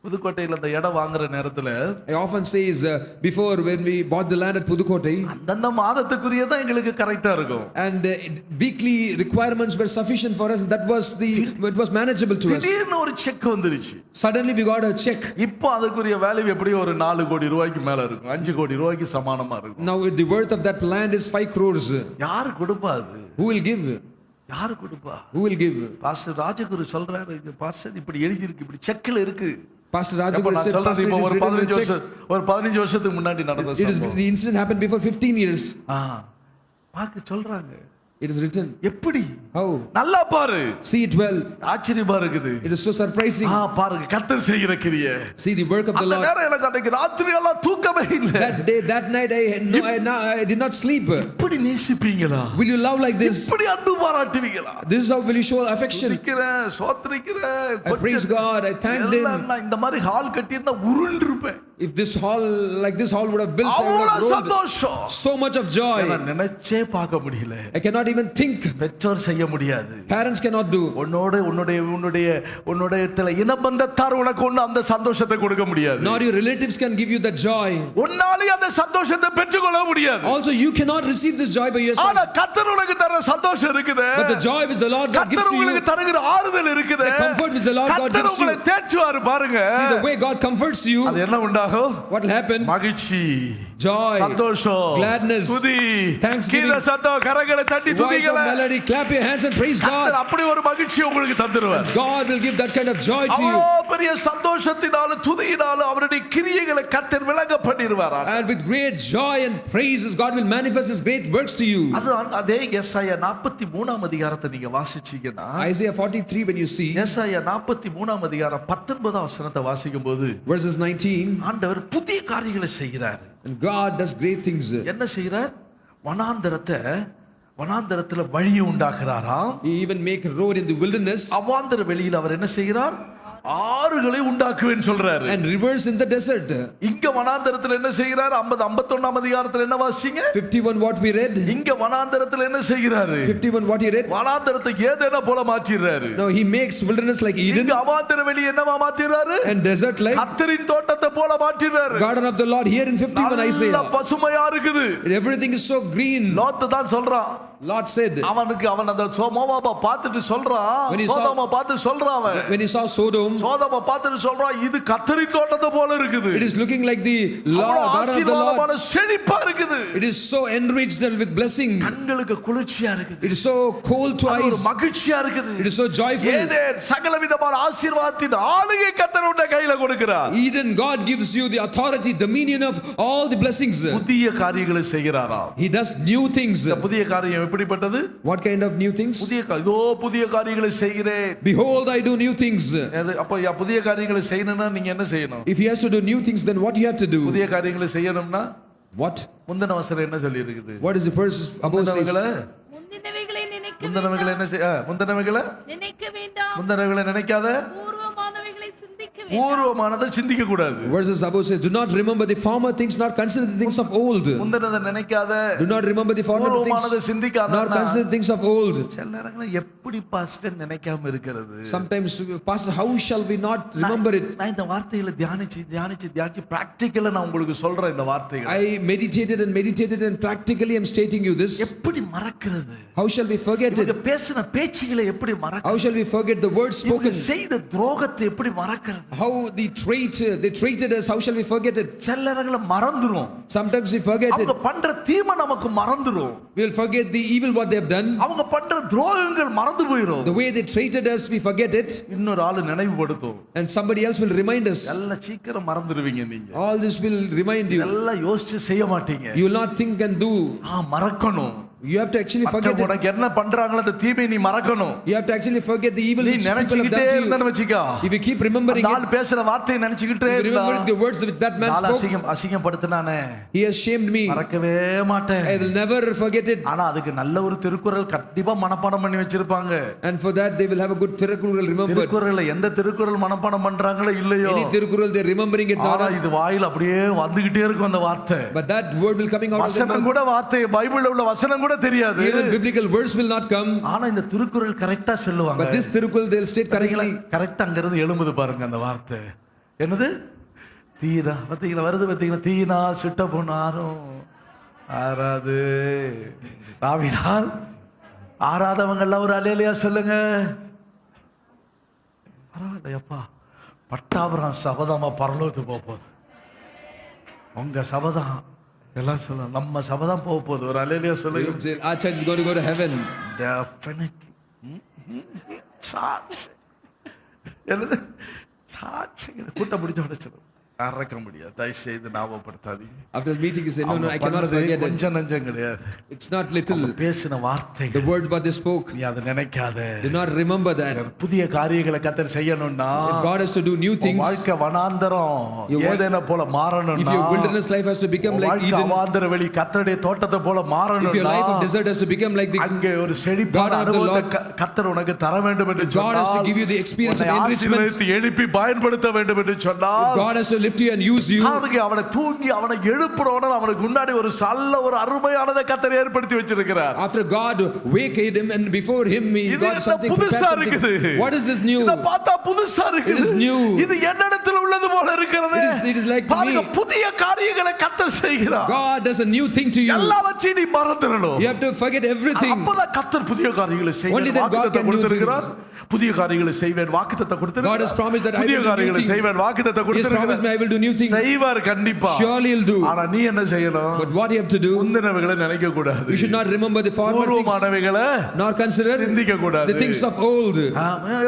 புதுக்கோட்டையில அந்த இடம் வாங்குற நேரத்துல I often says before when we bought the land at Pudukkottai, அந்தந்த மாதத்துக்குரியதான் எங்களுக்கு கரெக்டா இருக்கும். and weekly requirements were sufficient for us, and that was it was manageable to us. திடீர்னு ஒரு செக் வந்துருச்சு. Suddenly we got a check. இப்போ அதுக்குரிய value எப்படியும் ஒரு 4 கோடி ரூபாய்க்கு மேல இருக்கும். 5 கோடி ரூபாய்க்கு சமானமா இருக்கும். Now the worth of that land is 5 crores. யாரு கொடுப்பா அது? Who will give? யாரு கொடுப்பா? Who will give? Pastor Rajaguru சொல்றாரு, பாஸ்டர் இப்படி எழுதி இருக்கு, இப்படி செக்ல இருக்கு. Pastor எப்ப Rajaguru நான் said, சொல்றது Pastor, இப்போ it ஒரு is written in 15 the check. வருஷம், ஒரு 15 வருஷத்துக்கு முன்னாடி நடந்த It is, சம்பவம். the incident happened before 15 years. பாக்க சொல்றாங்க. It is written. எப்படி? How? நல்லா பாரு. See it well. ஆச்சரியமா இருக்குது. It is so surprising. பாருங்க கர்த்தர் செய்கிற கிரியை. See the work of the அந்த Lord. நேரம் எனக்கு அன்னைக்கு ராத்திரி எல்லாம் தூக்கமே இல்ல. That day, that night, I did not sleep. இப்படி நேசிப்பீங்களா? Will you love like this? இப்படி அன்பு பாராட்டுவீங்களா? This is how will you show affection? துதிக்கிறேன், ஸ்தோத்திரிக்கிறேன். I praise God. I thanked Him. நான் இந்த மாதிரி ஹால் கட்டியிருந்தா உருண்டு இருப்பேன். If this hall, like this hall would have built, I would have அவ்வளவு rolled. சந்தோஷம். So much of joy. நான் நினைச்சே பார்க்க முடியல. I cannot even think. பெற்றோர் செய்ய முடியாது. Parents cannot do. உன்னுடைய இனபந்தத்தார் உனக்கு ஒண்ணு அந்த சந்தோஷத்தை கொடுக்க முடியாது. Nor your relatives can give you that joy. உன்னாலே அந்த சந்தோஷத்தை பெற்றுக்கொள்ள முடியாது. Also you cannot receive this joy by yourself. ஆனா கர்த்தர் உனக்கு தர சந்தோஷம் இருக்குது. But the joy which the Lord God gives கர்த்தர் to you, உங்களுக்கு தருகிற ஆறுதல் இருக்குது. the comfort which the Lord God கர்த்தர் gives to உங்களை you, தேற்றுவார் பாருங்க. see the way God comforts you, அது என்ன உண்டாகும்? what will happen? மகிழ்ச்சி, Joy, சந்தோஷம், gladness, துதி, thanksgiving, கீத சத்தம், கரங்களை தட்டி voice of துதிங்களே. melody, clap your hands and praise கர்த்தர் God. அப்படி ஒரு மகிழ்ச்சி உங்களுக்கு தந்துருவார். God will give that kind of joy to you. அவ்வளோ பெரிய சந்தோஷத்தினால துதியினால அவருடைய கிரியைகளை கர்த்தர் விளங்க பண்ணிடுவார். And with great joy and praises, God will manifest His great works to you. அதே ஏசாயா 43ஆம் அதிகாரத்தை நீங்க வாசிச்சீங்கன்னா, Isaiah 43 when you see, ஏசாயா 43ஆம் அதிகாரம் 19ஆம் வசனத்தை வாசிக்கும்போது verses 19, ஆண்டவர் புதிய காரியங்களை செய்கிறார். and God does great things. என்ன செய்கிறார்? வனாந்தரத்துல வழியை உண்டாக்குறாராம். He even make a road in the wilderness. அவாந்தர வெளியில் அவர் என்ன செய்கிறார்? ஆறுகளை உண்டாக்குவேன்னு சொல்றாரு. and rivers in the desert. இங்க வனாந்தரத்துல என்ன செய்கிறாரு? 51ஆம் அதிகாரத்துல என்ன வாசிச்சீங்க? 51 what we read. இங்க வனாந்தரத்துல என்ன செய்கிறாரு? 51 what he read. வனாந்தரத்தை ஏதேன போல மாற்றிறாரு. No, he makes wilderness like Eden இங்க அவாந்தர வெளி என்னவா மாற்றிறாரு? and desert like கர்த்தரின் தோட்டத்தை போல மாற்றிறாரு. garden of the Lord. Here in 51 நல்ல Isaiah, பசுமையா இருக்குது. everything is so green. லோத்து தான் சொல்றான். Lord said, அவன் அந்த மோவாபை பார்த்துட்டு சொல்றான், When he saw- சோதோமை பார்த்து சொல்றான், அவன் when he saw Sodom, சோதோமை பார்த்துட்டு சொல்றான், இது கர்த்தரின் தோட்டத்தை போல இருக்குது. it is looking like the Lord, அவ்வளவு garden of the Lord. ஆசீர்வாதமான செழிப்பா இருக்குது. It is so enriched and with blessing. கண்களுக்கு குளிர்ச்சியா இருக்குது. It is so cold to அது ஒரு eyes. மகிழ்ச்சியா இருக்குது. It is so joyful. Eden சகலவிதமான ஆசீர்வாதத்தின் ஆளுகை கர்த்தர் உன்னை கையில கொடுக்கிறார். Eden, God gives you the authority, dominion of all the blessings. புதிய காரியங்களை செய்கிறாராம். He does new things. இந்த புதிய காரியம் எப்படிப்பட்டது? What kind of new things? புதிய காரியங்களை செய்கிறேன். Behold, I do new things. அப்ப புதிய காரியங்களை செய்யணும்னா நீங்க என்ன செய்யணும்? If he has to do new things, then what you have to do? புதிய காரியங்களை செய்யணும்னா What? முந்தின வசனம் என்ன சொல்லி இருக்குது? What is the verse above says? முந்தினவைகளை நினைக்க என்ன முந்தினவைகளை நினைக்க வேண்டாம், முந்தினவைகளை நினைக்காத, பூர்வமானவைகளை சிந்திக்க வேண்டாம். பூர்வமானதை சிந்திக்க கூடாது. Verses above says, do not remember the former things, nor consider the things of old. முந்தினதை நினைக்காத, Do not remember the former பூர்வமானதை things, சிந்திக்காத. nor consider things of old. சில நேரங்களில் எப்படி பாஸ்டர் நினைக்காம இருக்கிறது? Sometimes, Pastor, how shall we not remember it? நான் இந்த வார்த்தைகளை தியானிச்சு பிராக்டிக்கலா நான் உங்களுக்கு சொல்றேன் இந்த வார்த்தைகள். I meditated and practically am stating you this. எப்படி மறக்கிறது? How shall we forget இவங்க it? பேசின பேச்சுகளை எப்படி How மறக்கிறது? shall we forget the words இவங்க spoken? செய்த துரோகத்தை எப்படி மறக்கிறது? How they treated us, how shall we forget it? சில நேரங்களில் மறந்துரும். Sometimes we forget it. அவங்க பண்ற தீமை நமக்கு மறந்துரும். We will forget the evil what they have done. அவங்க பண்ற துரோகங்கள் மறந்து போயிடும். The way they treated us, we forget it. இன்னொரு ஆளு நினைவுபடுத்தும். And somebody else will remind us. எல்லாம் சீக்கிரம் மறந்துடுவீங்க நீங்க. All this will remind you. எல்லாம் யோசிச்சு செய்ய மாட்டீங்க. You will not think and do. மறக்கணும். You have to actually forget it. உனக்கு என்ன பண்றாங்களோ அந்த தீமை நீ மறக்கணும். You have to actually forget the evil நீ which people have நினைச்சிட்டே done to இருந்தேன்னு you. வெச்சுக்க. If you keep remembering நாள் it, பேசுற வார்த்தையை நினைச்சிட்டே if you இருந்தா, remember the words which that man spoke, அசிங்கப்படுத்தினானே, he has shamed me. மறக்கவே மாட்டேன். I will never forget it. ஆனா அதுக்கு நல்ல ஒரு திருக்குறள் கண்டிப்பா மனப்பாடம் பண்ணி வச்சிருப்பாங்க. And for that they will have a good Tirukkural remembered. திருக்குறள்ல எந்த திருக்குறள் மனப்பாடம் பண்றாங்களோ இல்லையோ, Any Tirukkural they are remembering it ஆனா not. இது வாயில அப்படியே வந்துகிட்டே இருக்கும் அந்த வார்த்தை. But that word will coming out of their வசனம் mouth. கூட வார்த்தை பைபிள்ல உள்ள வசனம் கூட தெரியாது. Even biblical words will not come. ஆனா இந்த திருக்குறள் கரெக்ட்டா சொல்லுவாங்க. But this Tirukkural they will state correctly. கரெக்ட்டா அங்க இருந்து எழும்புது பாருங்க அந்த வார்த்தை. என்னது? தீனா பாத்தீங்களா, வருது பாத்தீங்களா, தீனா சுட்ட பொன்னாரும் ஆராது ராவினால் ஆராதவங்க எல்லாம் ஒரு அல்லேலூயா சொல்லுங்க. பரவாயில்லையப்பா, பட்டாபுரம் சபதமா பரலோகத்துக்கு போக போகுது. உங்க சபதம் எல்லாம் சொல்ல, நம்ம சபதம் போக போகுது. ஒரு அல்லேலூயா சொல்லுங்க. Our church is going to go to heaven. Definitely. சாட்சி என்னது? சாட்சி கூட்டம் முடிஞ்ச உடச்சிடும். மறக்க முடியாது. தயவு செய்து ஞாபகப்படுத்தாதீங்க. After the meeting, you say, no, I cannot forget it. கொஞ்சம் நஞ்சம் கிடையாது. It's not little. பேசின வார்த்தை, The word what they spoke, நீ அதை நினைக்காத. do not remember that. புதிய காரியங்களை கர்த்தர் செய்யணும்னா, If God has to do new things, வாழ்க்கை வனாந்தரம் ஏதேன போல if மாறணும்னா, your wilderness life has to become like வாழ்க்கை Eden, அவாந்தர வெளி கர்த்தருடைய தோட்டத்தை போல if your மாறணும்னா, life of desert has to become like the அங்கே ஒரு செழிப்பான garden of the அனுபவத்தை கர்த்தர் உனக்கு தர வேண்டும் என்று God has to சொன்னால், give you the experience of உன்னை enrichment. ஆசீர்வதித்து எழுப்பி பயன்படுத்த வேண்டும் என்று சொன்னால், God has to lift you and use you. அவனுக்கு அவனை தூங்கி அவனை எழுப்புறவன அவனுக்கு முன்னாடி ஒரு நல்ல ஒரு அருமையானதை கர்த்தர் ஏற்படுத்தி வச்சிருக்கிறார். After God waked him and before him he இது got something புதுசா prepared இருக்குது. something. What is this new? இத பார்த்தா புதுசா இருக்குது. It is new. இது என்னிடத்தில் உள்ளது போல இருக்கிறது. It is like பாருங்க, me. புதிய காரியங்களை கர்த்தர் செய்கிறார். God does a new thing to you. எல்லாவற்றையும் நீ மறந்துடணும். You have to forget everything. அப்பதான் கர்த்தர் புதிய காரியங்களை Only செய்வார். then God வாக்குத்தத்தம் can do கொடுத்திருக்கிறார். புதிய காரியங்களை செய்வேன் வாக்குத்தத்தம் கொடுத்திருக்கிறார். God has promised that I புதிய will do new காரியங்களை things. செய்வேன் வாக்குத்தத்தம் He has promised me I will do new things. செய்வார் கண்டிப்பா. Surely he'll do. ஆனா நீ என்ன செய்யணும்? But what you have to do, முந்தினவைகளை நினைக்க கூடாது. you should not remember the former things, பூர்வமானவைகளை nor consider சிந்திக்க கூடாது. the things of old.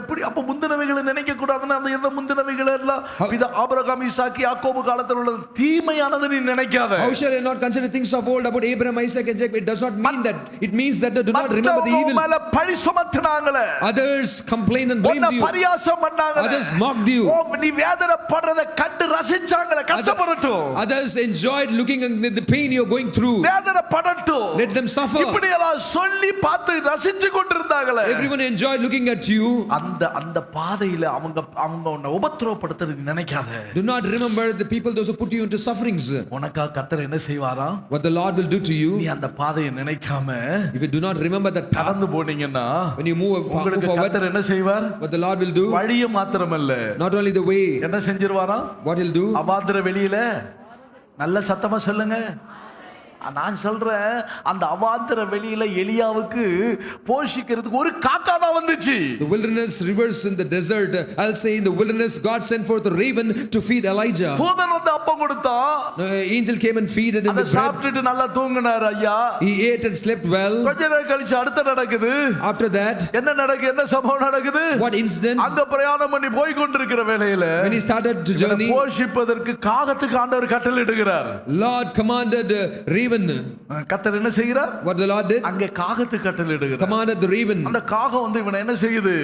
எப்படி அப்ப முந்தினவைகளை நினைக்க கூடாதுன்னா, அந்த என்ன முந்தினவைகள் எல்லாம் பிதா ஆபிரகாம் ஈசாக்கு யாக்கோபு காலத்தில் உள்ள தீமையானது நீ நினைக்காத. How shall I not consider things of old about Abraham, Isaac and Jacob? It does not mean that. It means that do not remember the evil. மேல பழி சுமத்தினாங்களே, Others complained and blamed உன்னை you. பரியாசம் பண்ணாங்க. Others mocked you. நீ வேதனைப்படுறத கண்டு ரசிச்சாங்க. கஷ்டப்படட்டும். Others enjoyed looking at the pain you're going through. வேதனைப்படட்டும். Let them suffer. இப்படி எல்லாம் சொல்லி பார்த்து ரசிச்சு கொண்டிருந்தாங்களே. Everyone enjoyed looking at you. அந்த பாதையில அவங்க உன்னை உபத்திரவப்படுத்துறது நினைக்காத. Do not remember the people those who put you into sufferings. உனக்கா கர்த்தர் என்ன செய்வாரா? What the Lord will do to you. நீ அந்த பாதையை நினைக்காம If you do not remember that path, கடந்து போனீங்கன்னா when you move உங்களுக்கு forward, கர்த்தர் என்ன செய்வார்? what the Lord will do, வழியை மாத்திரமல்ல, not only the way, என்ன செஞ்சிருவாரா? what he'll do, அவாந்திர வெளியில நல்ல சத்தமா சொல்லுங்க. நான் சொல்றேன், அந்த அவாந்திர வெளியில எலியாவுக்கு போஷிக்கிறதுக்கு ஒரு காக்கா தான் வந்துச்சு. the wilderness rivers in the desert, I'll say in the wilderness God sent forth a raven to feed Elijah. தூதன் வந்து அப்பம் கொடுத்தான். The angel came and feeded him அதை with bread. சாப்பிட்டுட்டு நல்லா தூங்கினார் ஐயா. He ate and slept well. கொஞ்ச நேரம் கழிச்சு அடுத்து நடக்குது. After that, என்ன சம்பவம் நடக்குது? what incident? அங்க பிரயாணம் பண்ணி போய் கொண்டிருக்கிற வேளையில When he started to journey, போஷிப்பதற்கு காகத்துக்கு ஆண்டவர் கட்டளையிடுகிறார். Lord commanded raven. கர்த்தர் என்ன செய்கிறார்? What the Lord did, அங்கே காகத்துக்கு கட்டளையிடுகிறார். commanded the raven. அந்த காகம் வந்து இவனை என்ன செய்யுது?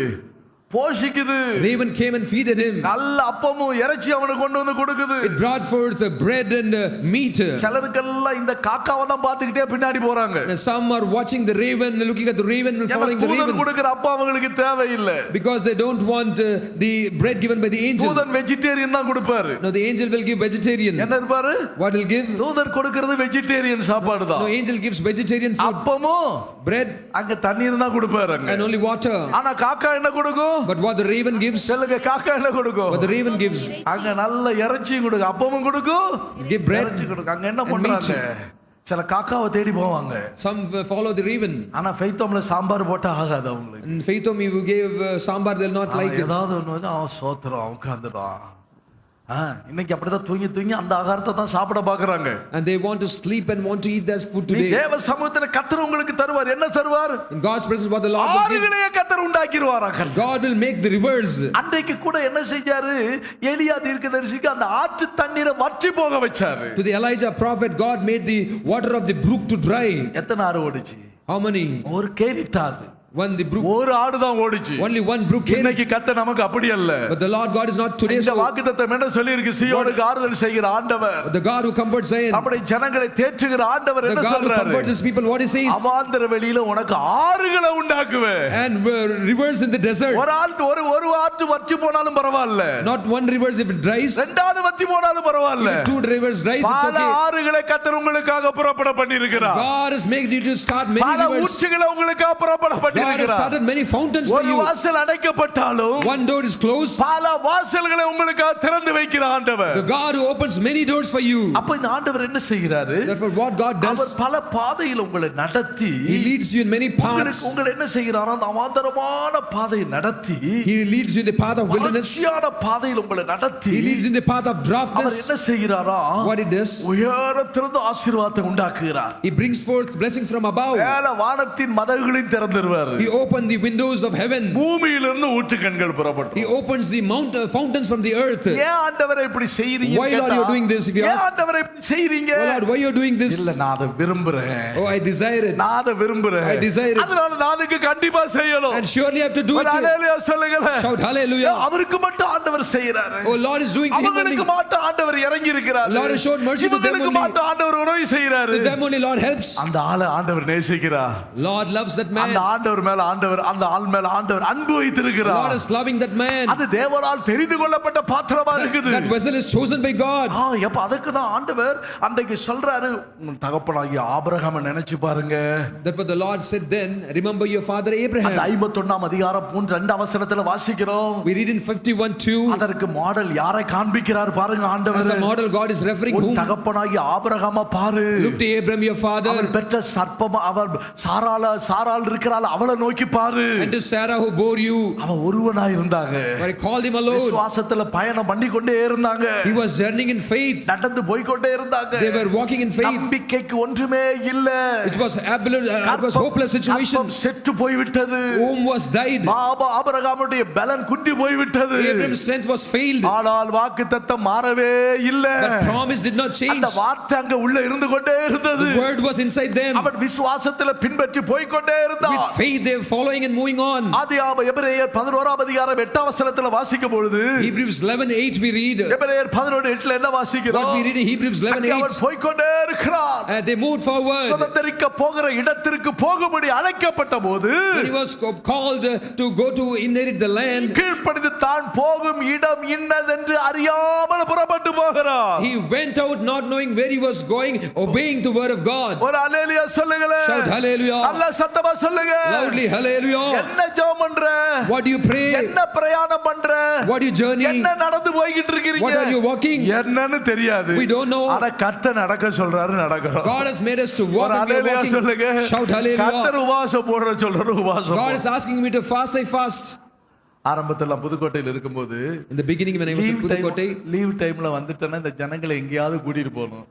போஷிக்குது. Raven came and feeded him. நல்ல அப்பமும் இறைச்சி அவனுக்கு கொண்டு வந்து கொடுக்குது. It brought forth bread and meat. சிலருக்கெல்லாம் இந்த காக்காவை தான் பார்த்துக்கிட்டே பின்னாடி போறாங்க. Some are watching the raven, looking at the raven and following the தூதன் raven, கொடுக்கிற அப்பா அவங்களுக்கு தேவையில்லை. because they don't want the bread given by the angel. தூதன் வெஜிடேரியன் தான் கொடுப்பாரு. No, the angel will give vegetarian. என்ன இருப்பாரு? What will give? தூதன் கொடுக்கிறது வெஜிடேரியன் சாப்பாடு தான். No, angel gives vegetarian food. அப்பமும் Bread அங்க தண்ணீர் தான் கொடுப்பாரு அங்க. and only water. ஆனா காக்கா என்ன கொடுக்கும்? But what the raven gives, சொல்லுங்க, காக்கா என்ன கொடுக்கும்? what the raven gives, அங்க நல்ல இறைச்சியும் கொடுக்கும், அப்பமும் கொடுக்கும், give bread இறைச்சி கொடுக்கும். அங்க என்ன and பண்றாங்க? சில காக்காவை தேடி போவாங்க. some follow the raven. ஆனா ஃபெய்த்தோம்ல சாம்பார் போட்டா ஆகாது அவங்களுக்கு. In Faithom you gave sambar, they'll not like it. ஏதாவது ஒண்ணு வந்து அவன் சோத்திரம் உட்கார்ந்துதான். இன்னைக்கு அப்படிதான் தூங்கி தூங்கி அந்த ஆகாரத்தை தான் சாப்பிட பாக்குறாங்க. And they want to sleep and want to eat that food நீ today. தேவ சமூகத்துல கர்த்தர் உங்களுக்கு தருவார். என்ன தருவார்? In God's presence what the Lord will give, ஆறுகளையே கர்த்தர் உண்டாக்கிடுவாரா? God will make the rivers. அன்றைக்கு கூட என்ன செஞ்சாரு? எலியா தீர்க்கதரிசிக்கு அந்த ஆற்று தண்ணீரை வற்றி போக வச்சாரு. To the Elijah prophet, God made the water of the brook to dry. எத்தனை ஆறு ஓடிச்சு? How many? ஒரு கேரித்தாரு. One the brook, ஒரு ஆடு தான் ஓடிச்சு. only one brook came. இன்னைக்கு கர்த்தர் நமக்கு அப்படி அல்ல. But the Lord God is not today இந்த so. வாக்குத்தத்தம் என்ன சொல்லி இருக்கு? சீயோனுக்கு ஆறுதல் செய்கிற ஆண்டவர், The God who comforts Zion, நம்முடைய ஜனங்களை தேற்றுகிற ஆண்டவர் the என்ன God who சொல்றாரு? comforts his people, what he says, அவாந்தர வெளியில உனக்கு ஆறுகளை உண்டாக்குவேன். and rivers in the desert. ஒரு ஆற்று வற்றி போனாலும் பரவாயில்ல. Not one rivers if it dries, ரெண்டாவது வற்றி போனாலும் பரவாயில்ல. two rivers dries, it's பல okay. ஆறுகளை கர்த்தர் உங்களுக்காக புறப்பட பண்ணி இருக்கிறார். God has made you to start many பல rivers. ஊற்றுகளை உங்களுக்காக புறப்பட பண்ணி God has இருக்கிறார். started many fountains for ஒரு you. வாசல் அடைக்கப்பட்டாலும் One door is closed, பல வாசல்களை உங்களுக்காக திறந்து வைக்கிற ஆண்டவர். the God who opens many doors for you. அப்ப இந்த ஆண்டவர் என்ன செய்கிறாரு? Therefore what God our does, பல பாதையில் உங்களை நடத்தி he leads you in many paths. உங்களை என்ன செய்கிறாரோ அந்த அவாந்தரமான பாதையை நடத்தி He leads you in the path of wilderness, வறட்சியான பாதையில் உங்களை நடத்தி he leads in the path of our draftiness. என்ன செய்கிறாரா? What he does, உயரத்திலிருந்து ஆசீர்வாதத்தை உண்டாக்குகிறார். he brings forth blessings from above. மேல வானத்தின் மதகுகளையும் திறந்துருவார். He opened the windows of heaven. பூமியிலிருந்து ஊற்றுக்கண்கள் புறப்படும். He opens the fountains from the earth. ஏன் ஆண்டவரே இப்படி செய்றீங்க? Why Lord you are doing this? If you ஏன் ask, ஆண்டவரே இப்படி செய்றீங்க? oh Lord, why you are doing this? இல்ல நான் அதை விரும்புறேன். Oh, I desire it. நான் அதை விரும்புறேன். I desire it. அதனால நான் அதுக்கு கண்டிப்பா செய்யணும். And surely I have to do ஒரு it. ஹalleluya சொல்லுங்களேன். Shout hallelujah. அவருக்கு மட்டும் ஆண்டவர் செய்றாரு. Oh Lord is doing to him only. அவங்களுக்கு மட்டும் ஆண்டவர் இறங்கி இருக்கிறார். Lord has showed mercy to them இவங்களுக்கு only. மட்டும் ஆண்டவர் உதவி செய்றாரு. To them only Lord helps. அந்த ஆளை ஆண்டவர் நேசிக்கிறார். Lord loves that man. அந்த ஆண்டவர் மேல அந்த ஆள் மேல ஆண்டவர் அன்பு வைத்திருக்கிறார். Lord is loving that man. அது தேவனால் தெரிந்து கொள்ளப்பட்ட பாத்திரமா இருக்குது. That vessel is chosen by God. எப்ப அதுக்கு தான் ஆண்டவர் அன்றைக்கு சொல்றாரு, உன் தகப்பனாகிய ஆபிரகாமை நினைச்சு பாருங்க. Therefore the Lord said then, remember your father அந்த Abraham. 51ஆம் அதிகாரம் 2 வசனத்துல வாசிக்கிறோம். We read in 51:2. அதற்கு மாடல் யாரை காண்பிக்கிறார் பாருங்க ஆண்டவர். As a model God is referring உன் whom? தகப்பனாகிய ஆபிரகாமை பாரு. Look to Abraham your father. அவர் பெற்ற சர்ப்பம், அவர் சாராள் இருக்கிறாள், அவளை நோக்கி பாரு. And to Sarah who bore you. அவன் ஒருவனா இருந்தாங்க. For I called him alone. விசுவாசத்துல பயணம் பண்ணி கொண்டே இருந்தாங்க. He was journeying in faith. நடந்து போய் கொண்டே இருந்தாங்க. They were walking in faith. நம்பிக்கைக்கு ஒன்றுமே இல்ல. It was hopeless situation. செத்து போய் விட்டது. Whom was died. ஆபிரகாமுடைய பலன் குன்றி போய் விட்டது. Abraham's strength was failed. ஆனால் வாக்குத்தத்தம் மாறவே இல்ல. But promise did not change. அந்த வார்த்தை அங்க உள்ள இருந்து கொண்டே இருந்தது. The word was inside them. அவன் விசுவாசத்துல பின்பற்றி போய் கொண்டே இருந்தான். With faith they're following and moving on. ஆதியாகமம் எபிரேயர் 11ஆம் அதிகாரம் 8ஆம் வசனத்துல வாசிக்கும் பொழுது Hebrews 11:8 we read. எபிரேயர் 11:8ல என்ன வாசிக்கிறோம்? What we read in Hebrews அங்கே அவர் 11:8. போய்க்கொண்டே இருக்கிறார். They moved forward. சுதந்தரிக்க போகிற இடத்திற்கு போகும்படி அழைக்கப்பட்ட போது When he was called to go to inherit the land, கீழ்ப்படிந்து தான் போகும் இடம் இன்னதென்று அறியாமல் புறப்பட்டு போகிறார். he went out not knowing where he was going, obeying the word of God. ஒரு அல்லேலூயா சொல்லுங்களே. Shout hallelujah. நல்ல சத்தமா சொல்லுங்க. Loudly hallelujah. என்ன ஜெபம் பண்ற? What do you pray? என்ன பிரயாணம் பண்ற? What do you journey? என்ன நடந்து போயிட்டு இருக்கீங்க? What are you walking? என்னன்னு தெரியாது. We don't know. அட கர்த்தர் நடக்க சொல்றாரு நடக்கிறோம். God has made us to walk ஒரு and we are hallelujah walking. சொல்லுங்க. Shout hallelujah. கர்த்தர் உபவாசம் போடுற சொல்றாரு உபவாசம். God is asking me to fast, I fast. ஆரம்பத்துல நான் புதுக்கோட்டையில இருக்கும்போது In the beginning when I was in Pudukkottai, leave டைம்ல வந்துட்டேன்னா இந்த ஜனங்களை எங்கேயாவது கூட்டிட்டு போகணும்.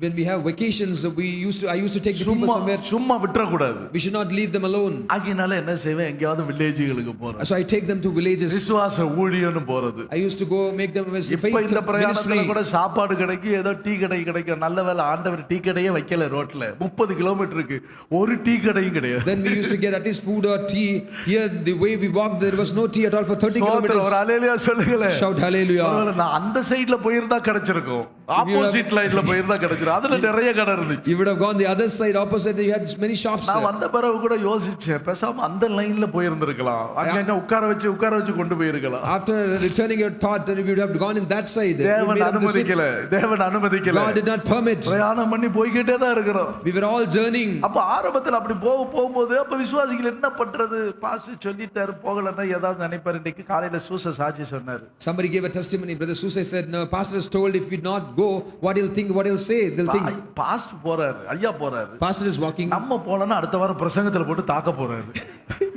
when we have vacations, I used to take the people somewhere. சும்மா விட்டுற கூடாது. We should not leave them alone. ஆகினால என்ன செய்வேன், எங்கேயாவது வில்லேஜ்களுக்கு போறேன். So I take them to villages. விசுவாச ஊழியன்னு போறது. I used to go make them as இப்ப faith இந்த பிரயாணத்துல ministry. கூட சாப்பாடு கிடைக்கும், ஏதோ டீ கடை கிடைக்கும். நல்ல வேளை ஆண்டவர் டீ கடையே வைக்கல ரோட்ல. 30 கிலோமீட்டருக்கு ஒரு டீ கடையும் கிடையாது. Then we used to get at least food or tea. Here the way we walked there was no tea at all for 30 kilometers. ஒரு அல்லேலூயா சொல்லுங்களே. Shout hallelujah. நான் அந்த சைடுல போயிருந்தா கிடைச்சிருக்கும். ஆப்போசிட் லைன்ல போயிருந்தா கிடைச்சிரும். அதுல நிறைய கடை இருந்துச்சு. You would have gone the other side opposite, you had many shops நான் there. வந்த பிறகு கூட யோசிச்சேன், பேசாம அந்த லைன்ல போயிருந்திருக்கலாம். அங்க உட்கார வச்சு கொண்டு போயிருக்கலாம். After returning your thought that we would have gone in that side. தேவன் அனுமதிக்கல. தேவன் அனுமதிக்கல. God did not permit. பிரயாணம் பண்ணி போய்கிட்டே தான் இருக்கிறோம். We were all journeying. அப்ப ஆரம்பத்துல அப்படி போகும்போது அப்ப விசுவாசிகள் என்ன பண்றது? பாஸ்டர் சொல்லிட்டாரு, போகலன்னா ஏதாவது நினைப்பாரு. இன்னைக்கு காலையில சூசை சாட்சி சொன்னாரு. Somebody gave a testimony. Brother Susai said, no, pastor is told if we not go, what he'll think, what he'll say, they'll think. Pastor போறாரு, ஐயா போறாரு. Pastor is walking. நம்ம போலன்னா அடுத்த வாரம் பிரசங்கத்துல போட்டு தாக்க போறாரு.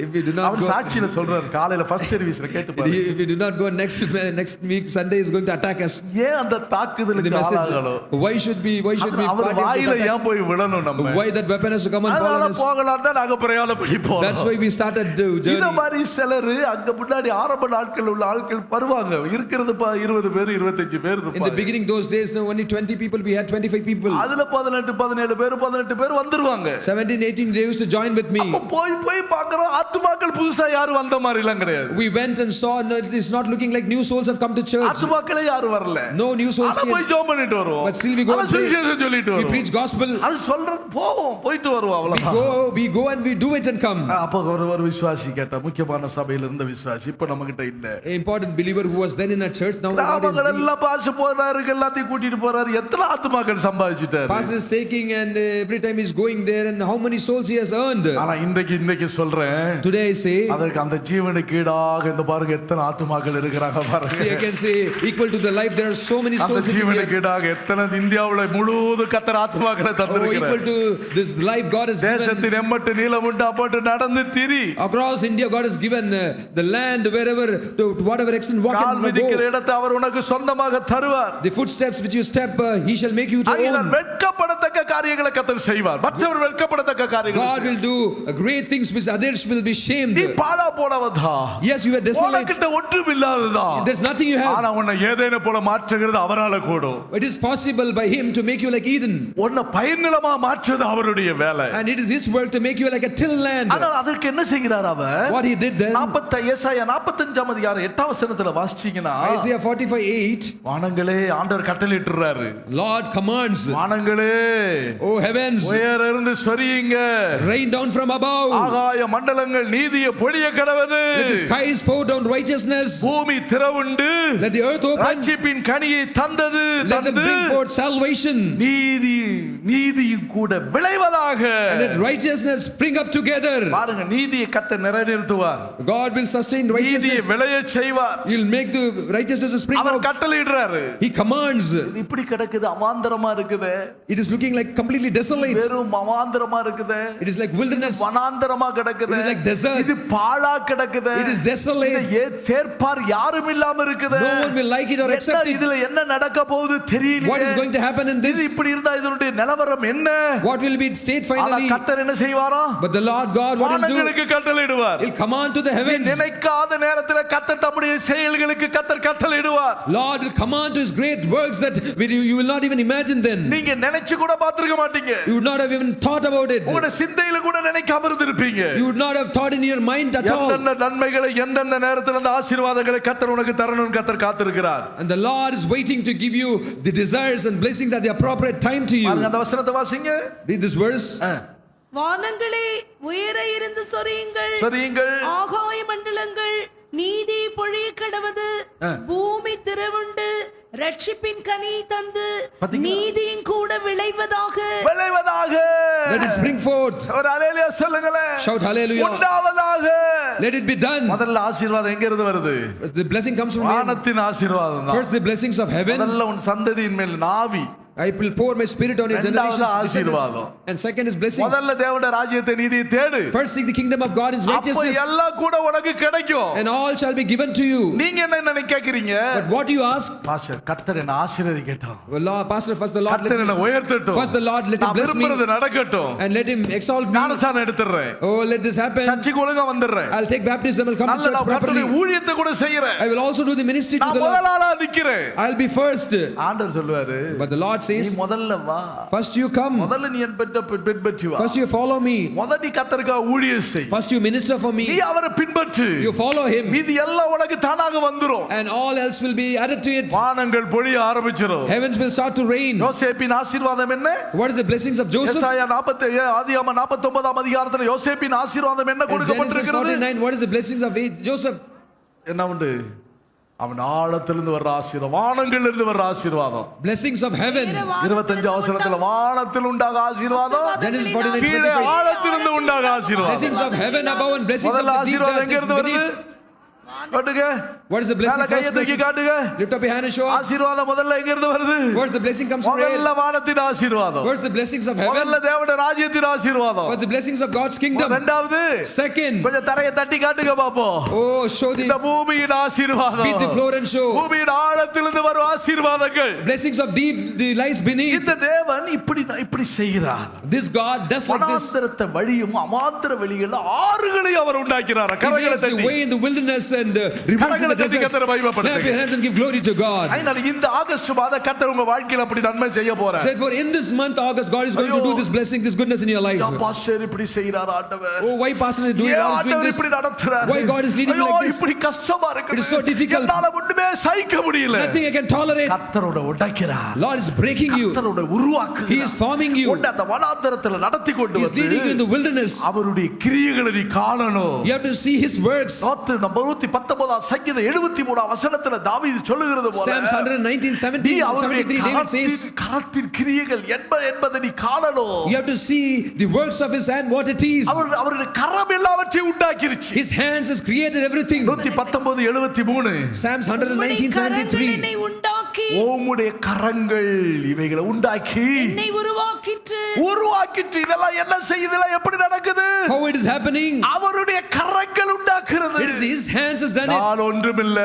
If we do not our go, சாட்சியில சொல்றாரு, காலையில ஃபர்ஸ்ட் சர்வீஸ்ல கேட்டு பாருங்க. if we do not go next week Sunday is going to attack us. ஏன் அந்த The தாக்குதலுக்கு message, ஆளாகணும்? why should we our part வாயில of the ஏன் போய் விழணும் நம்ம? attack? Why that weapon has to come and fall அதனால on us? போகலாம்னா நாங்க பிரயாணம் பண்ணி போறோம். That's why we started the இந்த journey. மாதிரி சிலர் அங்க முன்னாடி ஆரம்ப நாட்கள் உள்ள ஆட்கள் வருவாங்க. இருக்கிறது 20 பேர் 25 பேர் In the இருப்பாங்க. beginning those days no only 20 people, we had 25 people. அதுல 18 பேர் வந்துருவாங்க. 17 18 they used to join with me. அப்ப போய் பார்க்கறோம், ஆத்துமாக்கள் புதுசா யாரும் வந்த மாதிரி எல்லாம் கிடையாது. We went and saw, no, it is not looking like new souls have come to church. ஆத்துமாக்களே யாரும் வரல. No new souls அத போய் came. ஜெபம் பண்ணிட்டு வருவோம். But still we go and pray. சுவிசேஷம் சொல்லிட்டு We வருவோம். preach gospel. அது சொல்றது போவோம், போயிட்டு வருவோம் அவ்வளவுதான். We go and we do it and come. அப்ப ஒரு விசுவாசி கேட்டா, முக்கியமான சபையில இருந்த விசுவாசி இப்ப நம்ம கிட்ட இல்ல. An important believer who was then in a church now God is கிராமங்கள் எல்லாம் பாஸ் போறாரு, எல்லாத்தையும் கூட்டிட்டு போறாரு. எத்தனை ஆத்துமாக்கள் சம்பாதிச்சிட்டாரு. pastor is taking and every time he's going there and how many souls he has earned. ஆனா இன்னைக்கு சொல்றேன், Today I say, அதற்கு அந்த ஜீவனுக்கு ஈடாக இந்த பாருங்க எத்தனை ஆத்துமாக்கள் இருக்கிறாங்க பாருங்க. see I can say equal to the life there are so many அந்த souls sitting ஜீவனுக்கு here. ஈடாக எத்தனை இந்தியாவுல முழுவதும் கர்த்தர் ஆத்துமாக்களை Oh, தந்திருக்கிறார். equal to this life God has given. தேசத்தின் எம்மட்டு நீளம் உண்டு அப்பட்டு நடந்து திரி. Across India God has given the land wherever to whatever extent walk call and மிதிக்கிற go. இடத்தை அவர் உனக்கு சொந்தமாக தருவார். The footsteps which you step he shall make you to ஆகையால் own. வெட்கப்படத்தக்க காரியங்களை கர்த்தர் செய்வார். மற்றவர் வெட்கப்படத்தக்க காரியங்களை God will do great things which others will be shamed. நீ பாழா போனவதா. Yes, you are desolate. உனக்கிட்ட ஒன்றும் இல்லாததா. There's nothing you have. ஆனா உன்னை ஏதேனை போல மாற்றுகிறது அவரால கூடும். It is possible by him to make you like Eden. உன்னை பயிர்நிலமா மாற்றுவது அவருடைய வேலை. And it is his work to make you like a till land. ஆனால் அதற்கு என்ன செய்கிறார் அவர்? What he did then, ஏசாயா 45ஆம் அதிகாரம் 8ஆம் வசனத்துல வாசிச்சீங்கன்னா, Isaiah 45:8, வானங்களே ஆண்டவர் கட்டளையிட்டுறாரு. Lord commands, வானங்களே O heavens, உயர இருந்து சொரியுங்க. rain down from above. ஆகாய மண்டலங்கள் நீதியை பொழிய கடவது. Let the skies pour down righteousness. பூமி திறவுண்டு Let the earth open. ரட்சிப்பின் கனியை தந்தது. Let them bring forth salvation. நீதியும் கூட விளைவதாக. And let righteousness spring up together. பாருங்க, நீதியை கர்த்தர் நிலைநிறுத்துவார். God will sustain நீதியை righteousness. விளையச் செய்வார். He'll make the righteousness to spring our out. கட்டளையிடுறாரு. He commands. இது இப்படி கிடக்குது, அவாந்தரமா இருக்குது. It is looking like completely desolate. வெறும் அவாந்தரமா இருக்குது. It is like wilderness. வனாந்தரமா கிடக்குது. It is like desert. இது பாழா கிடக்குது. It is desolate. இதை சேர்ப்பார் யாரும் இல்லாம இருக்குது. No one will like it or accept it. இதுல என்ன நடக்க போகுது தெரியல. What is going to happen in this? இது இப்படி இருந்தா இதனுடைய நிலவரம் என்ன? What will be its state ஆனா finally? கர்த்தர் என்ன செய்வாரா? But the Lord God, what will do? வானங்களுக்கு கட்டளையிடுவார். He'll command to the heavens. நினைக்காத நேரத்தில் கர்த்தர் தம்முடைய செயல்களுக்கு கர்த்தர் கட்டளையிடுவார். Lord will command to his great works that you will not even imagine then. நீங்க நினைச்சு கூட பார்த்து பார்த்திருக்க மாட்டீங்க. You would not have even thought about it. உங்களுடைய சிந்தையில கூட நினைக்காம இருந்திருப்பீங்க. You would not have thought in your mind at all. எந்தெந்த நன்மைகளை எந்தெந்த நேரத்தில் அந்த ஆசீர்வாதங்களை கர்த்தர் உனக்கு தரணும்னு கர்த்தர் காத்திருக்கிறார். And the Lord is waiting to give you the desires and blessings at the appropriate time to you. பாருங்க அந்த வசனத்தை வாசிங்க. Read this verse. வானங்களே உயர இருந்து சொரியுங்கள், சரியுங்கள். ஆகாய மண்டலங்கள் நீதி பொழிய கடவது, பூமி திறவுண்டு ரட்சிப்பின் கனி தந்து நீதியும் கூட விளைவதாக. Let it spring forth. ஒரு ஹalleluya சொல்லுங்களே. Shout hallelujah. உண்டாவதாக. Let it be done. முதல்ல ஆசீர்வாதம் எங்க இருந்து வருது? The blessing comes from heaven. வானத்தின் ஆசீர்வாதம் தான். First the blessings of heaven. முதல்ல உன் சந்ததியின் மேல் நாவி. I will pour my spirit on your generations. ஆசீர்வாதம். And second is blessings. முதல்ல தேவனுடைய ராஜ்யத்தை நீதியை தேடு. First seek the kingdom of God and his righteousness. அப்ப எல்லாம் கூட உனக்கு கிடைக்கும். And all shall be given to you. நீங்க என்ன நினைக்கிறீங்க? But what do you ask? Pastor கர்த்தர் என்ன ஆசீர்வதிக்கட்டும். Well, Lord, Pastor, first the Lord கர்த்தர் என்ன உயர்த்தட்டும். First the Lord let him bless me. விரும்புறது நடக்கட்டும். And let him exalt me. ஞானஸ்நானம் எடுத்துறேன். Oh, let this happen. சர்ச்சுக்கு ஒழுங்கா வந்துறேன். I'll take baptism, I'll come to church properly. கர்த்தருடைய ஊழியத்தை கூட செய்றேன். I will also do the ministry to நான் the Lord. முதலாளா நிக்கிறேன். I'll be first. ஆண்டவர் சொல்லுவாரு. But the Lord says, நீ முதல்ல வா. first you come. முதல்ல நீ என் பின்பற்றி வா. First you follow me. முதல்ல நீ கர்த்தருக்காக ஊழியம் செய். First you minister for me. நீ அவரை பின்பற்று. You follow him. மீதி எல்லாம் உனக்கு தானாக வந்துரும். And all else will be added to it. வானங்கள் பொழிய ஆரம்பிச்சிரும். Heavens will start to rain. யோசேப்பின் ஆசீர்வாதம் என்ன? What is the blessings of Joseph? எசாயா 47 ஆதியாகமம் 49 அதிகாரத்துல யோசேப்பின் ஆசீர்வாதம் என்ன In Genesis கொடுக்கப்பட்டிருக்கிறது? 49, what is the blessings of Joseph? என்ன உண்டு? அவன் ஆழத்திலிருந்து வர்ற ஆசீர்வாதம், வானங்களிலிருந்து வர்ற ஆசீர்வாதம். Blessings of heaven. 25 வசனத்துல வானத்தில் உண்டாக ஆசீர்வாதம், Genesis 49, கீழே 25. ஆழத்திலிருந்து உண்டாக ஆசீர்வாதம். Blessings of heaven above and blessings of முதல்ல the deep ஆசீர்வாதம் எங்க depths இருந்து வருது? beneath. காட்டுங்க. What is the blessing? மேல கையை First தூக்கி blessing. காட்டுங்க. Lift up your hand and show up. ஆசீர்வாதம் முதல்ல எங்க இருந்து வருது? First the blessing comes from heaven. முதல்ல வானத்தின் ஆசீர்வாதம். First the blessings of heaven. முதல்ல தேவனுடைய ராஜ்யத்தின் ஆசீர்வாதம். First the blessings of God's kingdom. இரண்டாவது Second, கொஞ்சம் தரையை தட்டி காட்டுங்க பாப்போம். oh, show இந்த the பூமியின் ஆசீர்வாதம். beat the floor and show. பூமியின் ஆழத்திலிருந்து வரும் ஆசீர்வாதங்கள். Blessings of deep, the lies beneath. இந்த தேவன் இப்படி செய்கிறார். This God does like this. வனாந்தரத்தை வழியும் அமாந்தர வெளியில ஆறுகளை அவர் உண்டாக்கினார். He கரங்களை makes the தட்டி. way in the wilderness and rivers in the deserts. Clap your hands and give glory to God. அதனால இந்த ஆகஸ்ட் மாத கர்த்தர் உங்க வாழ்க்கையில அப்படி நன்மை செய்ய போறார். Therefore, in this month, August, God is going to do this blessing, this goodness in your life. Pastor இப்படி செய்றார் ஆண்டவர். Oh, why Pastor is doing this? இப்படி நடத்துறார். Why God is leading like this? இப்படி கஷ்டமா இருக்கு. It is so difficult. என்னால ஒண்ணுமே சகிக்க முடியல. Nothing I can tolerate. கர்த்தரோட உடைக்கிறார். Lord is breaking you. கர்த்தரோட உருவாக்குகிறார். He is forming you. உன்னை அந்த வனாந்தரத்துல நடத்தி கொண்டு He is leading you in the wilderness. அவருடைய கிரியைகளை நீ காணணும். You have to see His works. 119 சங்கீதம் 73 வசனத்துல தாவீது சொல்லுகிறது போல Psalms 119, 73, David says, கரத்தின் கிரியைகள் என்பதை நீ காணணும். you have to see the works of His hand, what it is. அவருடைய கரம் எல்லாவற்றையும் உண்டாக்கிருச்சு. His hands has created everything. 119:73 Psalms 119, 73. என்னை உண்டாக்கி உம்முடைய கரங்கள் இவைகளை உண்டாக்கி என்னை உருவாக்கிற்று. இதெல்லாம் என்ன செய்யுது? இதெல்லாம் எப்படி நடக்குது? How it is happening? அவருடைய கரங்கள் உண்டாக்குறது. It is His hands has done it. நான் ஒன்றுமில்ல.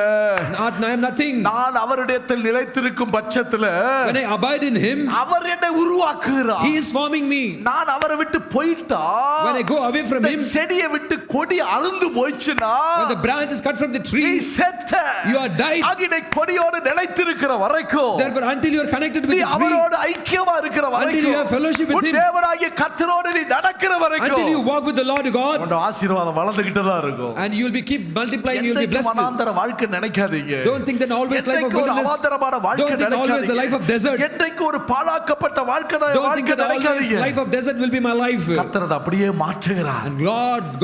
I am nothing. நான் அவரிடத்தில் நிலைத்திருக்கும் பட்சத்துல When I abide in Him, அவர் என்னை உருவாக்குகிறார். He is forming me. நான் அவரை விட்டு போயிட்டா, When I go away from Him, செடியை விட்டு கொடி அழுந்து போயிச்சுனா, when the branch is cut from the நீ tree, செத்த. you are died. அகினை கொடியோடு நிலைத்திருக்கிற வரைக்கும், Therefore, until you are connected with நீ the tree, அவரோடு ஐக்கியமா இருக்கிற until you have வரைக்கும், fellowship with உன் Him, தேவனாகிய கர்த்தரோடு நீ நடக்கிற until you வரைக்கும், walk with the Lord God, உன் ஆசீர்வாதம் வளர்ந்துகிட்டே தான் இருக்கும். and you will be keep multiplying, you will be என்னைக்கு blessed. வனாந்தர வாழ்க்கை நினைக்காதீங்க. Don't think that always life of என்னைக்கு ஒரு wilderness. அவாந்தரமான வாழ்க்கை Don't think always the நினைக்காதீங்க. life of desert. என்னைக்கு ஒரு பாழாக்கப்பட்ட வாழ்க்கை தான் Don't think வாழ்க்கை that always நினைக்காதீங்க. life of desert will be my life. கர்த்தர் அதை அப்படியே மாற்றுகிறார். And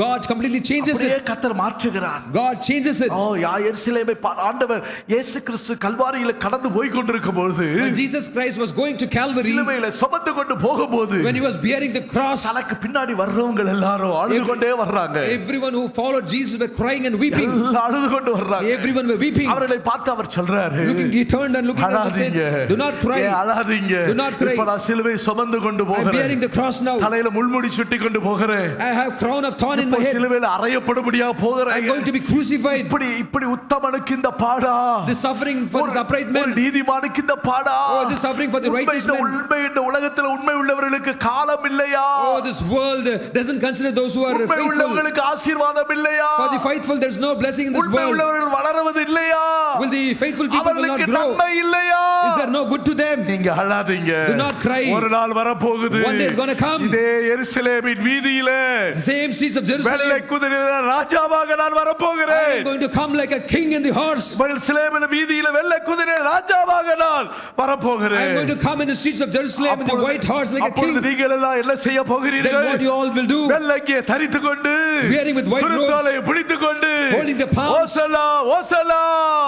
God completely changes அப்படியே it. கர்த்தர் மாற்றுகிறார். God changes it. ஓ எருசலேமை ஆண்டவர் இயேசு கிறிஸ்து கல்வாரியில கடந்து போய் கொண்டிருக்கும் பொழுது, When Jesus Christ was going to Calvary, சிலுவையில சுமந்து கொண்டு போகும்போது, when He was bearing the cross, தனக்கு பின்னாடி வர்றவங்க எல்லாரும் அழுது கொண்டே வர்றாங்க. everyone who followed Jesus were crying and weeping. எல்லாம் அழுது கொண்டு வர்றாங்க. Everyone were weeping. அவர்களை பார்த்து அவர் சொல்றாரு, He turned and looking at them and said, அழாதீங்க. do not cry. அழாதீங்க. Do not cry. இப்ப நான் சிலுவை சுமந்து கொண்டு I'm போகிறேன். bearing the cross now. தலையில முள்முடி சுட்டி கொண்டு போகிறேன். I have crown of thorn in my இப்ப head. சிலுவையில அறையப்படும்படியா போகிறேன். I'm going to be crucified. இப்படி உத்தமனுக்கு இந்த பாடா, The suffering for this upright ஒரு man. நீதிமானுக்கு இந்த பாடா, Oh, the suffering for the righteous man. உண்மை இந்த உலகத்தில் உலகத்துல உண்மை உள்ளவர்களுக்கு காலம் இல்லையா? Oh, this world doesn't consider those who are உண்மை faithful. உள்ளவர்களுக்கு ஆசீர்வாதம் இல்லையா? For the faithful, there's no blessing in this உண்மை world. உள்ளவர்கள் வளருவது இல்லையா? Will the faithful people will not அவர்களுக்கு grow? நன்மை இல்லையா? Is there no good to them? நீங்க அழாதீங்க. Do not cry. ஒரு நாள் வரப்போகுது. One day is going to come. இதே எருசலேமின் வீதியிலே The same streets of வெள்ளை Jerusalem. குதிரையில ராஜாவாக நான் I வரப்போகிறேன். am going to come like a king in the horse. எருசலேமின் வீதியில வெள்ளை குதிரை ராஜாவாக நான் I வரப்போகிறேன். am going to come in the streets of Jerusalem in the white horse like a அப்பொழுது king. நீங்கள் எல்லாம் என்ன செய்ய Then போகிறீர்கள்? what you all will do? வெள்ளைக்கே தரித்துக் கொண்டு Wearing with white robes. குருத்தோலை பிடித்துக் கொண்டு Holding the palms. ஓசலா ஓசலா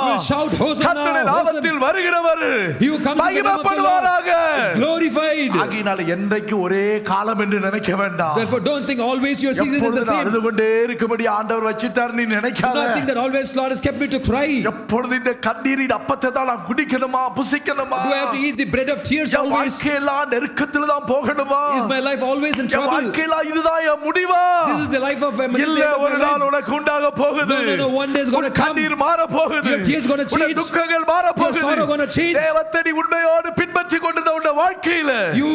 Will shout Hosanna, கர்த்தருடைய நாமத்தில் Hosanna. வருகிறவர் He who comes in the name of the Lord மகிமைப்படுவாராக. is glorified. ஆகையினால என்றைக்கு ஒரே காலம் என்று நினைக்க வேண்டாம். Therefore, don't think always your season is the எப்பொழுது நான் same. அழுது கொண்டே இருக்கும்படி ஆண்டவர் வச்சிட்டார் நீ Do நினைக்காத. not think that always Lord has kept me to cry. எப்பொழுது இந்த கண்ணீரின் அப்பத்தை தான் நான் குடிக்கணுமா புசிக்கணுமா? Do I have to eat the bread of tears N always? வாழ்க்கையெல்லாம் நெருக்கத்துல தான் போகணுமா? Is my life always in N trouble? வாழ்க்கையெல்லாம் இதுதான் என் முடிவா? This is the life of a man. இல்ல ஒரு நாள் உனக்கு உண்டாக போகுது. No, one day is going to உன் come. கண்ணீர் மாற போகுது. Your tears going to உன் change. துக்கங்கள் மாற போகுது. Your sorrow going to change. தேவத்தை நீ உண்மையோடு பின்பற்றி கொண்டிருந்த உன் வாழ்க்கையில You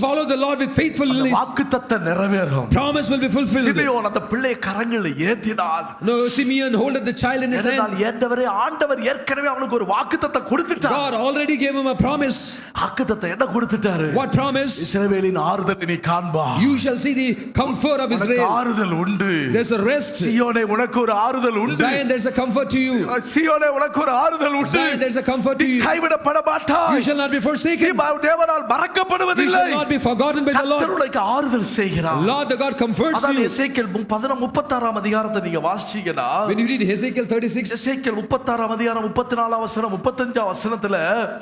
follow the Lord with faithfulness. வாக்குத்தத்தம் நிறைவேறும். Promise will be fulfilled. Simeon அந்த பிள்ளை கரங்களை ஏத்தினான். No, Simeon holded the child in his hand. ஏனென்றால் ஏண்டவரே ஆண்டவர் ஏற்கனவே அவனுக்கு ஒரு வாக்குத்தத்தம் கொடுத்துட்டார். God already gave him a promise. வாக்குத்தத்தம் என்ன கொடுத்துட்டாரு? What promise? இஸ்ரவேலின் ஆறுதலை நீ காண்பா. You shall see the comfort of உனக்கு Israel. ஆறுதல் உண்டு. There's a rest. சீயோனே உனக்கு ஒரு ஆறுதல் உண்டு. Zion, there's a comfort to you. சீயோனே உனக்கு ஒரு ஆறுதல் உண்டு. Zion, there's a comfort to you. கைவிடப்பட மாட்டாய். You shall not be forsaken. தேவனால் You மறக்கப்படுவதில்லை. shall not be forgotten by the Lord. கர்த்தர் உனக்கு ஆறுதல் செய்கிறார். Lord the God comforts அதான் you. எசேக்கியேல் 36 அதிகாரத்தை நீங்க வாசிச்சீங்கன்னா When you read Ezekiel 36, எசேக்கியேல் 36 அதிகாரம் 34 வசனம் 35 வசனத்துல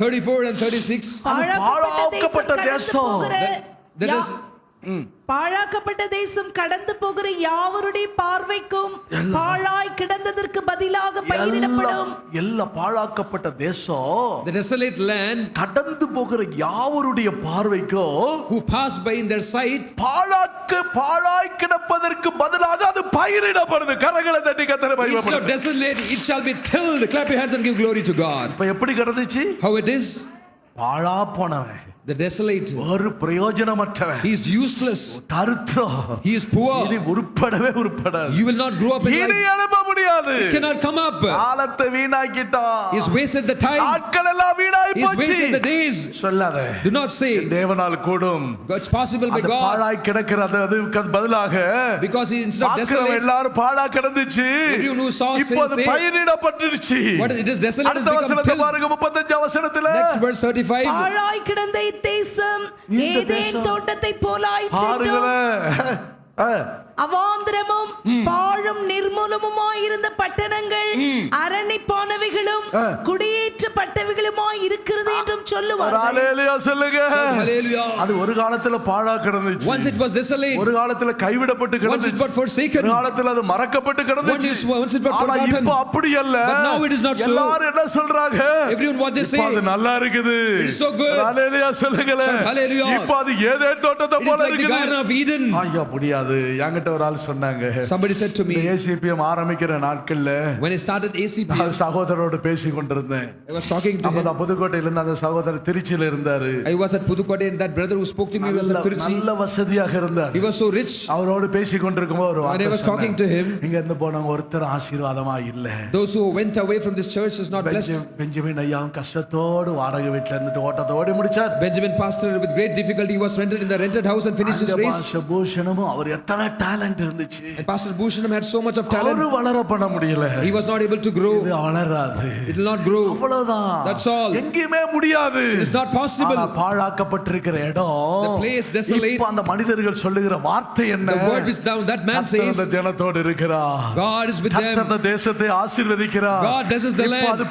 34 and 36, பாழாக்கப்பட்ட தேசம். that is பாழாக்கப்பட்ட தேசம் கடந்து போகிற யாவருடைய பார்வைக்கும் பாழாய் கிடந்ததற்கு பதிலாக பயிரிடப்படும். எல்லா பாழாக்கப்பட்ட தேசம் the desolate land கடந்து போகிற யாவருடைய பார்வைக்கும் who pass by in their sight. பாழாய் கிடப்பதற்கு பதிலாக அது பயிரிடப்படுது. கரங்களை தட்டி கர்த்தரை Instead of மகிமைப்படுத்து. desolate, it shall be tilled. Clap your hands and give glory to God. இப்ப எப்படி கிடந்துச்சு? How it is? பாழா போனவன், The desolate. ஒரு பிரயோஜனமற்றவன், He is useless. தரித்திரம், He is poor. இனி உருப்படாது. You will not grow up in இனி life. எழும்ப முடியாது. He cannot come up. காலத்தை வீணாக்கிட்டான். He has wasted the time. நாட்கள் எல்லாம் வீணாய் He has போச்சு. wasted the days. சொல்லாத. Do not say தேவனால் கூடும். it's possible by அது God. பாழாய் கிடக்கிற அதுக்கு பதிலாக Because he instead of பார்க்கிறவன் desolate, எல்லாரும் பாழா கிடந்துச்சு. everyone who saw இப்போ அது say, பயிரிடப்பட்டுருச்சு. what is it is desolate has அடுத்த become வசனத்தை tilled. பாருங்க 35 வசனத்துல. Next verse 35. பாழாய் கிடந்த இத்தேசம் இந்த ஏதேன் தேசம் தோட்டத்தை போலாயிற்று. பாருங்களேன். அவாந்திரமும் பாழும் நிர்மூலமுமாய் இருந்த பட்டணங்கள் அரணிப்பானவைகளும் குடியேற்றப்பட்டவைகளுமாய் இருக்கிறது என்றும் சொல்லுவார்கள். ஹalleluya சொல்லுங்க. Hallelujah. அது ஒரு காலத்துல பாழா கிடந்துச்சு. Once it was desolate, ஒரு காலத்துல கைவிடப்பட்டு once it கிடந்துச்சு. was forsaken, ஒரு காலத்துல அது மறக்கப்பட்டு கிடந்துச்சு. once it was ஆனா forgotten. இப்போ அப்படி அல்ல. But now it is not so. எல்லாரும் என்ன சொல்றாங்க? Everyone what they say, இப்போ அது நல்லா இருக்குது. it is so good. ஹalleluya சொல்லுங்க. Hallelujah. இப்போ அது ஏதேன் தோட்டத்தை It is போல like the இருக்குது. Garden of Eden. ஐயா முடியாது. என்கிட்ட ஒரு ஆள் சொன்னாங்க. Somebody said to me, ஏசிபிஎம் ஆரம்பிக்கிற நாட்கள்ல when I started ACPM, நான் சகோதரரோடு பேசி கொண்டிருந்தேன். I was talking to him. அப்பதான் புதுக்கோட்டையில இருந்து அந்த சகோதரர் திருச்சியில இருந்தாரு. I was at Pudukkode and that brother who spoke to me was at Tiruchi. நல்ல வசதியாக இருந்தார். He was so rich. அவரோடு பேசி கொண்டிருக்கும்போது ஒரு When I வார்த்தை was talking to him, இங்க இருந்து போனவங்க ஒருத்தர் ஆசீர்வாதமா இல்ல. those who went away from this church is not blessed. Benjamin ஐயாவும் கஷ்டத்தோடு வாடகை வீட்டுல இருந்துட்டு ஓட்டத்தை ஓடி முடிச்சார். Benjamin pastor with great difficulty was rented in the rented house and finished his race. பூஷணமும் அவர் எத்தனை டேலண்ட் இருந்துச்சு. And Pastor Bhushanam had so much of talent. அவரு வளர பண்ண முடியல. He was not able to grow. இது வளராது. It will not grow. அவ்வளவுதான். That's all. எங்கேயுமே முடியாது. It is not possible. ஆனா பாழாக்கப்பட்டிருக்கிற இடம், The place desolate. இப்ப அந்த மனிதர்கள் சொல்லுகிற வார்த்தை என்ன? The word which down that man கர்த்தர் says, அந்த ஜனத்தோடு இருக்கிறார். God is with கர்த்தர் them. அந்த தேசத்தை ஆசீர்வதிக்கிறார். God blesses the இப்போ land. அது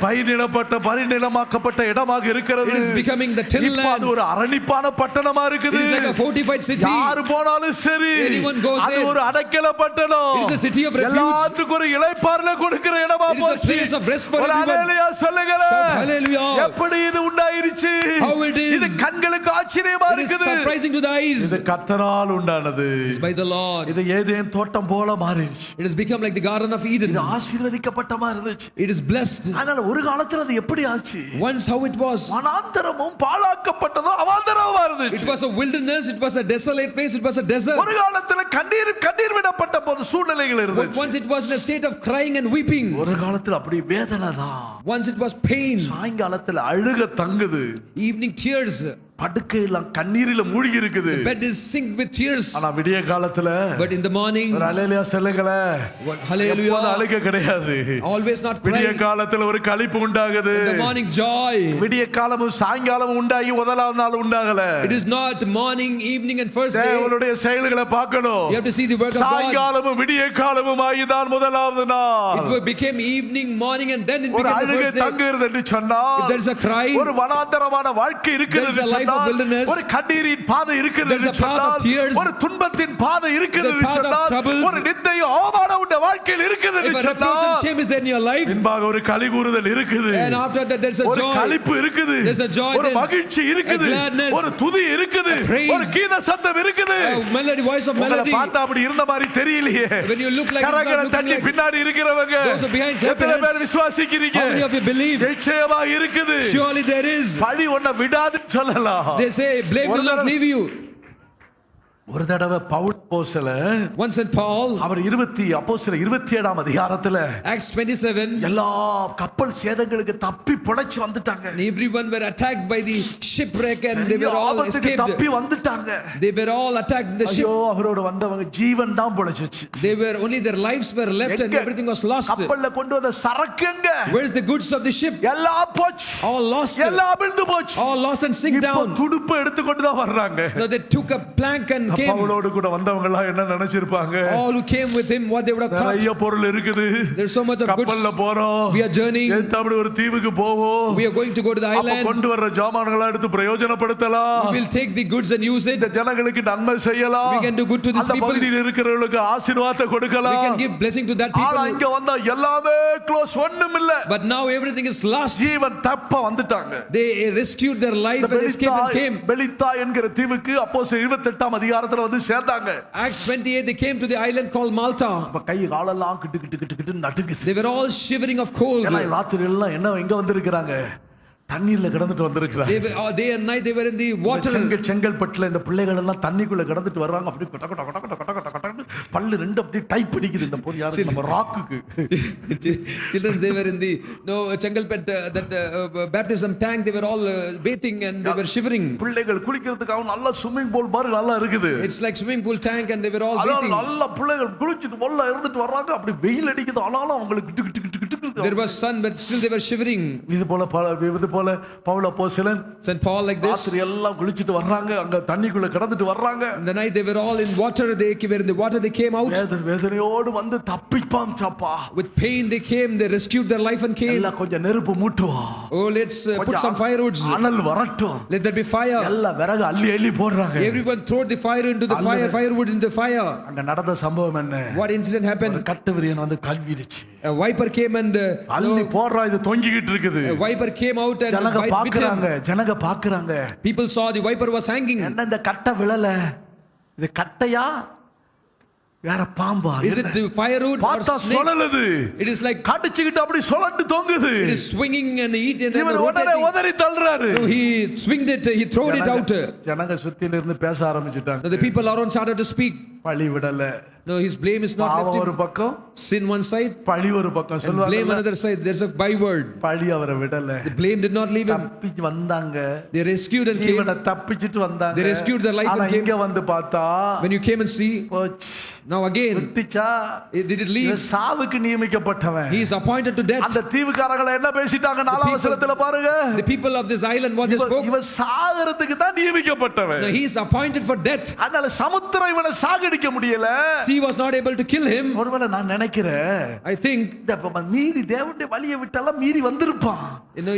பரிநிலமாக்கப்பட்ட இடமாக இருக்கிறது. It is becoming the till இப்போ அது land. ஒரு அரணிப்பான பட்டணமா It இருக்குது. is like a fortified city. யார் போனாலும் சரி, Anyone goes அது there. ஒரு அடைக்கல பட்டணம். It is the city of refuge. எல்லாத்துக்கும் ஒரு இளைப்பாறுதலை கொடுக்கிற இடமா It is the போச்சு. place of rest for ஒரு everyone. ஹalleluya சொல்லுங்களே. Shout hallelujah. எப்படி இது உண்டாயிருச்சு? How it is. இது கண்களுக்கு ஆச்சரியமா It is இருக்குது. surprising to the eyes. இது கர்த்தரால் உண்டானது. It's by the Lord. இது ஏதேன் தோட்டம் போல மாறிடுச்சு. It has become like the Garden of Eden. இது ஆசீர்வதிக்கப்பட்ட மாதிரி இருந்துச்சு. It is blessed. அதனால ஒரு காலத்துல அது எப்படி ஆச்சு? Once how it was. வனாந்தரமும் பாழாக்கப்பட்டதும் அவாந்தரமா It இருந்துச்சு. was a wilderness. It was a desolate place. It was a desert. ஒரு காலத்துல கண்ணீர் விடப்பட்ட போது சூழ்நிலைகள் But இருந்துச்சு. once it was in a state of crying and weeping. ஒரு காலத்துல அப்படி வேதனை தான். Once it was pain. சாயங்காலத்துல அழுக தங்குது. Evening tears. படுக்கையெல்லாம் கண்ணீரில மூழ்கி இருக்குது. The bed is synced with tears. ஆனா விடிய காலத்துல But in the morning. ஒரு ஹalleluya சொல்லுங்களே. Hallelujah. எப்போதும் அழுக கிடையாது. Always not விடிய crying. காலத்துல ஒரு களிப்பு உண்டாகுது. In the morning joy. விடிய காலமும் சாயங்காலமும் உண்டாகி முதலாவது நாள் உண்டாகல. It is not morning, evening and first day. தேவனுடைய செயல்களை பார்க்கணும். You have to see the work of God. சாயங்காலமும் விடிய காலமும் ஆகிதான் முதலாவது நாள். It became evening, morning and then it ஒரு became the அழுகை first day. தங்குகிறது என்று சொன்னால் If there is a cry, ஒரு வனாந்தரமான வாழ்க்கை இருக்கிறது there is a life of wilderness. ஒரு கண்ணீரின் பாதை இருக்கிறது There is a என்று path of சொன்னால் tears. ஒரு துன்பத்தின் பாதை இருக்கிறது The என்று path of சொன்னால் troubles. ஒரு நிந்தையும் அவமானம் உள்ள வாழ்க்கையில் இருக்கிறது if என்று a reproach and சொன்னால் shame is there in your life, பின்பாக ஒரு களி கூறுதல் இருக்குது. and after that there is a ஒரு joy. களிப்பு இருக்குது. There's a joy ஒரு then. மகிழ்ச்சி இருக்குது. A gladness. ஒரு துதி இருக்குது. A praise. ஒரு கீத சத்தம் இருக்குது. A melody, voice of உங்களை melody. பார்த்தா அப்படி இருந்த மாதிரி தெரியலையே. When you look like it's not கரங்களை looking தட்டி like. பின்னாடி இருக்கிறவங்க Those who are behind, clap எத்தனை your பேர் hands. விசுவாசிக்கிறீங்க? How many of you believe? நிச்சயமா இருக்குது. Surely there is. பழி உன்னை விடாது சொல்லலாம். They say blame will not leave you. ஒரு தடவை பவுல் அப்போஸ்தலன் Once in Paul, அவர் அப்போஸ்தலர் 27ஆம் அதிகாரத்துல Acts 27, எல்லா கப்பல் சேதங்களுக்கு தப்பி பிழைச்சு வந்துட்டாங்க. and everyone were attacked by the shipwreck and they பெரிய were all ஆபத்துக்கு escaped. தப்பி வந்துட்டாங்க. They were all attacked in the ship. ஐயோ அவரோட வந்தவங்க ஜீவன் தான் பிழைச்சுச்சு. They were only their lives were left and everything was lost. கப்பல்ல கொண்டு வந்த சரக்குங்க Where's the goods of the ship? எல்லாம் போச்சு. All lost. எல்லாம் அமிழ்ந்து போச்சு. All lost and sink இப்போ down. துடுப்பு எடுத்துக்கொண்டு தான் வர்றாங்க. Now they took a plank and came. பவுலோடு கூட வந்தவங்க எல்லாம் என்ன நினைச்சிருப்பாங்க? All who came with him, what they would have thought. நிறைய பொருள் இருக்குது. There's so much of goods. கப்பல்ல போறோம். We are journeying. அப்படி ஒரு தீவுக்கு போவோம். We are going to go to the அப்ப island. கொண்டு வர்ற ஜாமான்களை எடுத்து பிரயோஜனப்படுத்தலாம். We will take the goods and use it. இந்த ஜனங்களுக்கு நன்மை செய்யலாம். We can do good to these அந்த people. பகுதியில் இருக்கிறவங்களுக்கு ஆசீர்வாதத்தை We கொடுக்கலாம். can give blessing to that ஆனா people. இங்க வந்தா எல்லாமே க்ளோஸ் ஒண்ணும் இல்ல. But now everything is lost. ஜீவன் தப்ப வந்துட்டாங்க. They rescued their life and escaped and came. பெலித்தா என்கிற தீவுக்கு அப்போஸ்தலர் 28ஆம் அதிகாரத்துல வந்து சேர்ந்தாங்க. Acts 28, they came to the island called Malta. அப்ப கை காலெல்லாம் கிட்டு கிட்டு கிட்டு கிட்டு நடுங்குது. They were all shivering of cold. எல்லாம் ராத்திரி எல்லாம் எங்க வந்திருக்கிறாங்க? தண்ணீர்ல கிடந்துட்டு வந்திருக்கிறாங்க. They were day and night they were in the water. செங்கல்பட்டுல இந்த பிள்ளைகள் எல்லாம் தண்ணிக்குள்ள கிடந்துட்டு வர்றாங்க. அப்படி கொட்ட கொட்ட கொட்ட கொட்ட கொட்ட கொட்ட பல்லு ரெண்டு அப்படி டைப் அடிக்குது இந்த போர் யாரு நம்ம ராக்குக்கு. Children, they were in the Chengalpet baptism tank. They were all bathing and they were shivering. பிள்ளைகள் குளிக்கிறதுக்காக நல்ல ஸ்விமிங் பூல் மாதிரி நல்லா இருக்குது. It's like swimming pool tank and they were all அதான் bathing. நல்ல பிள்ளைகள் குளிச்சிட்டு நல்லா இருந்துட்டு வர்றாங்க. அப்படி வெயில் அடிக்குது. ஆனாலும் அவங்களுக்கு கிட்டு கிட்டு கிட்டு கிட்டு. There was sun but still they were shivering. இது போல பவுல் அப்போஸ்தலன் St. Paul like this. ராத்திரி எல்லாம் குளிச்சிட்டு வர்றாங்க. அங்க தண்ணிக்குள்ள கிடந்துட்டு வர்றாங்க. In the night they were all in water. They were in the water. They came out. வேதனையோடு வந்து தப்பிப்பான் சாப்பா. With pain they came. They rescued their life and came. எல்லாம் கொஞ்சம் நெருப்பு மூட்டுவோம். Oh, let's put some firewoods. அனல் வரட்டும். Let there be fire. எல்லாம் விறகு அள்ளி அள்ளி போடுறாங்க. Everyone throw the fire into the fire. Firewood into the fire. அங்க நடந்த சம்பவம் என்ன? What incident happened? கட்டுவிரியன் வந்து கல்விரிச்சு. A viper came and அள்ளி போடுறா. இது தொங்கிக்கிட்டு இருக்குது. a viper came out and ஜனங்க bit him. பாக்குறாங்க. People saw the viper was hanging. என்ன இந்த கட்டை விழல? இது கட்டையா வேற பாம்பா? Is it the firewood or பார்த்தா snake? சுழலுது. It is like கடிச்சிட்டு அப்படி சுழண்டு தொங்குது. it is swinging and eating and இவர் உடனே rotating. உதறி தள்ளுறாரு. So he swinged it, he threw it out. ஜனங்க சுத்தில இருந்து பேச ஆரம்பிச்சிட்டாங்க. Now the people around started to speak. பழி விடல. No, his blame is not left பாவம் ஒரு him. பக்கம், Sin one side பழி ஒரு பக்கம் and blame சொல்லுவாங்க. another side. There's a byword. பழி அவரை விடல. The blame did not leave him. தப்பிச்சு வந்தாங்க. They rescued and came. ஜீவனை தப்பிச்சிட்டு வந்தாங்க. They rescued their life and ஆனா came. இங்க வந்து பார்த்தா When you came and see, போச்சு. now again, விட்டுச்சா? did it leave? இவன் சாவுக்கு நியமிக்கப்பட்டவன். He is appointed to death. அந்த தீவுக்காரங்களை என்ன பேசிட்டாங்க? 4ஆம் வசனத்துல பாருங்க. The people of this island, what they spoke, இவன் சாகிறதுக்கு தான் நியமிக்கப்பட்டவன். no, he is appointed for death. அதனால சமுத்திரம் இவனை சாகடிக்க முடியல. Sea was not able to kill him. ஒருவேளை நான் நினைக்கிறேன், I think, இந்த மீறி தேவனுடைய வழியை விட்டாலும் மீறி வந்திருப்பான்.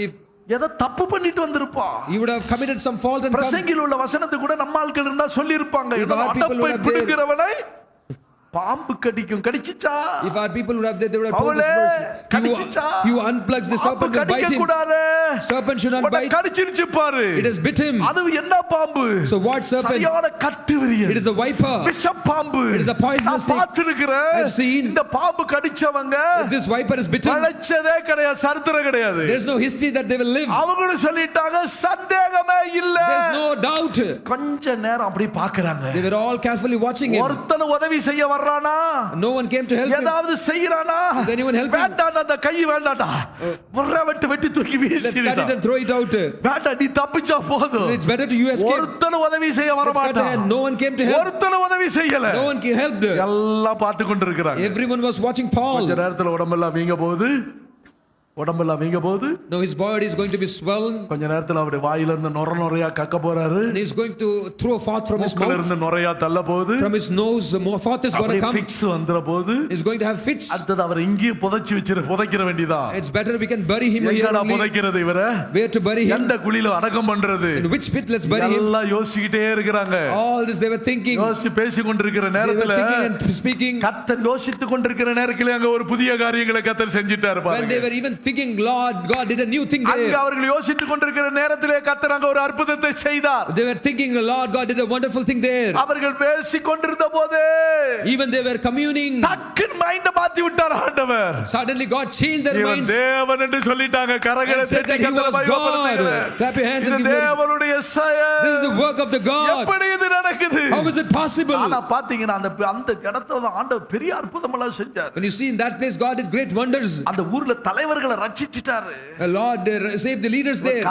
if ஏதோ தப்பு பண்ணிட்டு வந்திருப்பான். he would have committed some fault and come. பிரசங்கில் உள்ள வசனத்தை கூட நம்ம ஆட்கள் இருந்தா சொல்லி இருப்பாங்க. If our people would have பிடிக்கிறவனை பாம்பு கடிக்கும். கடிச்சிச்சா? If our people would have, they would have told அவளே, this verse. கடிச்சிச்சா? You unplugs the பாம்பு serpent and bite கடிக்க him. கூடாது. Serpent should not உன்னை bite. கடிச்சிருச்சு பாரு. It has bit him. அது என்ன பாம்பு? So what serpent? சரியான கட்டுவிரியன். It is a viper. விஷப் பாம்பு. It is a poisonous நான் snake. பார்த்திருக்கிறேன். I've seen. இந்த பாம்பு கடிச்சவங்க If this viper is bitten, பழச்சதே கிடையாது, சரித்திரம் கிடையாது. there is no history that they will live. அவங்களும் சொல்லிட்டாங்க, சந்தேகமே இல்ல. There is no doubt. கொஞ்ச நேரம் அப்படி பார்க்கறாங்க. They were all carefully watching him. ஒருத்தன் உதவி செய்ய வர்றானா? No one came to help him. ஏதாவது செய்யறானா? Did anyone help him? வேண்டாம், அந்த கை வேண்டாம்டா. முறை வெட்டி தூக்கி Let's cut it வீசிடா. and throw it out. வேண்டாம், நீ தப்பிச்சா போதும். It's better to you escape. ஒருத்தன் உதவி செய்ய வர Let's cut it மாட்டான். and no one came to help. ஒருத்தன் உதவி செய்யல. No one helped. எல்லாம் பார்த்து கொண்டிருக்கிறாங்க. Everyone was watching கொஞ்ச Paul. நேரத்துல உடம்பெல்லாம் வீங்க போகுது. உடம்பெல்லாம் வீங்க போகுது. Now his body is going to be swollen கொஞ்ச நேரத்துல அவருடைய வாயில இருந்து நொறையா கக்க போறாரு. and he's going to throw forth from his மூக்குல mouth. இருந்து நொறையா தள்ள போகுது. From his nose, more forth is going to come. Fix வந்துற போகுது. He's going to have fits. அடுத்து அவர் இங்கே புதைக்கிற வேண்டியதா. It's better we can bury him here எங்கடா only. புதைக்கிறது இவரை? Where to bury him? எந்த குழியில அடக்கம் பண்றது? In which pit let's bury him? எல்லாம் யோசிக்கிட்டே இருக்காங்க. All this they were thinking. யோசிச்சு பேசி கொண்டிருக்கிற They were நேரத்துல thinking and speaking. கர்த்தர் யோசித்து கொண்டிருக்கிற நேரத்துல அங்க ஒரு புதிய காரியங்களை கர்த்தர் செஞ்சிட்டாரு When they பாருங்க. were even thinking, God did a new thing அங்க there. அவர்கள் யோசித்து கொண்டிருக்கிற நேரத்திலே கர்த்தர் அங்க ஒரு அற்புதத்தை செய்தார். They were thinking, Lord God did a wonderful thing there. அவர்கள் பேசி கொண்டிருந்த போதே Even they were communing. டக்குன்னு மைண்ட மாத்தி விட்டார் ஆண்டவர். Suddenly God changed their இவன் minds. தேவன் என்று சொல்லிட்டாங்க. கரங்களை And said தட்டி that he கர்த்தரை was மகிமைப்படுத்துங்க. God. Clap your hands இது and give glory. தேவனுடைய செயல். This is the work of the God. எப்படி இது நடக்குது? How is it possible? ஆனா பாத்தீங்கன்னா அந்த இடத்துல ஆண்டவர் பெரிய அற்புதம் எல்லாம் செஞ்சார். When you see in that place, God did great wonders. அந்த ஊர்ல தலைவர்களை ரட்சிச்சிட்டாரு. The Lord saved the leaders there.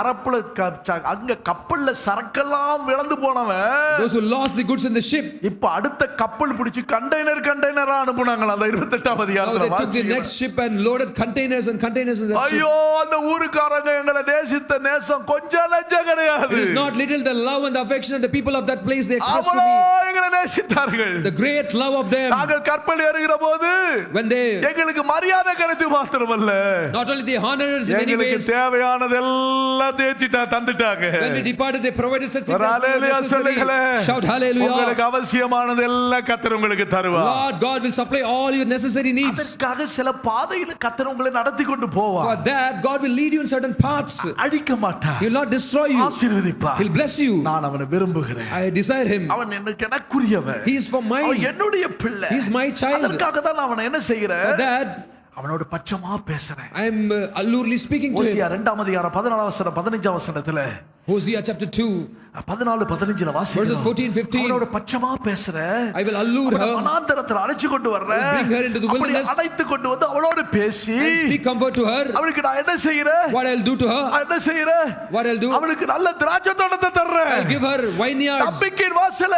அங்க கப்பல்ல சரக்கெல்லாம் விளந்து போனவன் Those who lost the goods in the ship. இப்ப அடுத்த கப்பல் பிடிச்சு கண்டெய்னரா அனுப்புனாங்க. அந்த 28ஆம் Now they அதிகாரத்துல took the வாசிக்கிறோம். next ship and loaded containers and containers in that ship. ஐயோ, அந்த ஊருக்காரங்க எங்களை நேசித்த நேசம் கொஞ்சம் லஞ்சம் கிடையாது. It is not little the love and the affection and the people of that place they expressed to அவ்வளோ me. எங்களை நேசித்தார்கள். The great love of them. நாங்கள் கப்பல் ஏறுகிற போது When they எங்களுக்கு மரியாதை கிடைத்து மாத்திரமல்ல, not only the honors in many எங்களுக்கு ways. தேவையானதெல்லாம் தந்துட்டாங்க. When we departed, they provided such things ஒரு as were ஹalleluya necessary. சொல்லுங்களே. Shout hallelujah. உங்களுக்கு அவசியமானது எல்லாம் கர்த்தர் உங்களுக்கு தருவார். Lord God will supply all your necessary needs. அதற்காக சில பாதையில கர்த்தர் உங்களை நடத்தி கொண்டு For போவார். that, God will lead you in certain paths. அழிக்க மாட்டார். He will not destroy you. ஆசீர்வதிப்பார். He'll bless you. நான் அவனை விரும்புகிறேன். I desire him. அவன் எனக்குரியவன். He is for அவன் mine. என்னுடைய பிள்ளை. He is my child. அதற்காக தான் நான் அவனை என்ன செய்கிறேன்? For that, அவனோட பட்சமா பேசுறேன். I am allurely speaking to Hosea him. 2ஆம் அதிகாரம் 14ஆம் வசனம் 15ஆம் வசனத்துல Hosea chapter 2, 14-15 வாசிக்கிறோம். verses 14-15. அவனோட பட்சமா பேசுறேன். I will allure அவனை her வனாந்தரத்துல அழைச்சு கொண்டு வர்றேன். and bring her into the அப்படி wilderness அழைத்து கொண்டு வந்து அவளோடு பேசி and speak comfort to her. அவளுக்கு நான் என்ன செய்கிறேன்? What I'll do to her? என்ன செய்கிறேன்? What I'll do? அவளுக்கு நல்ல திராட்சை தோட்டத்தை தர்றேன். I'll give her vineyards நம்பிக்கையின் வாசல.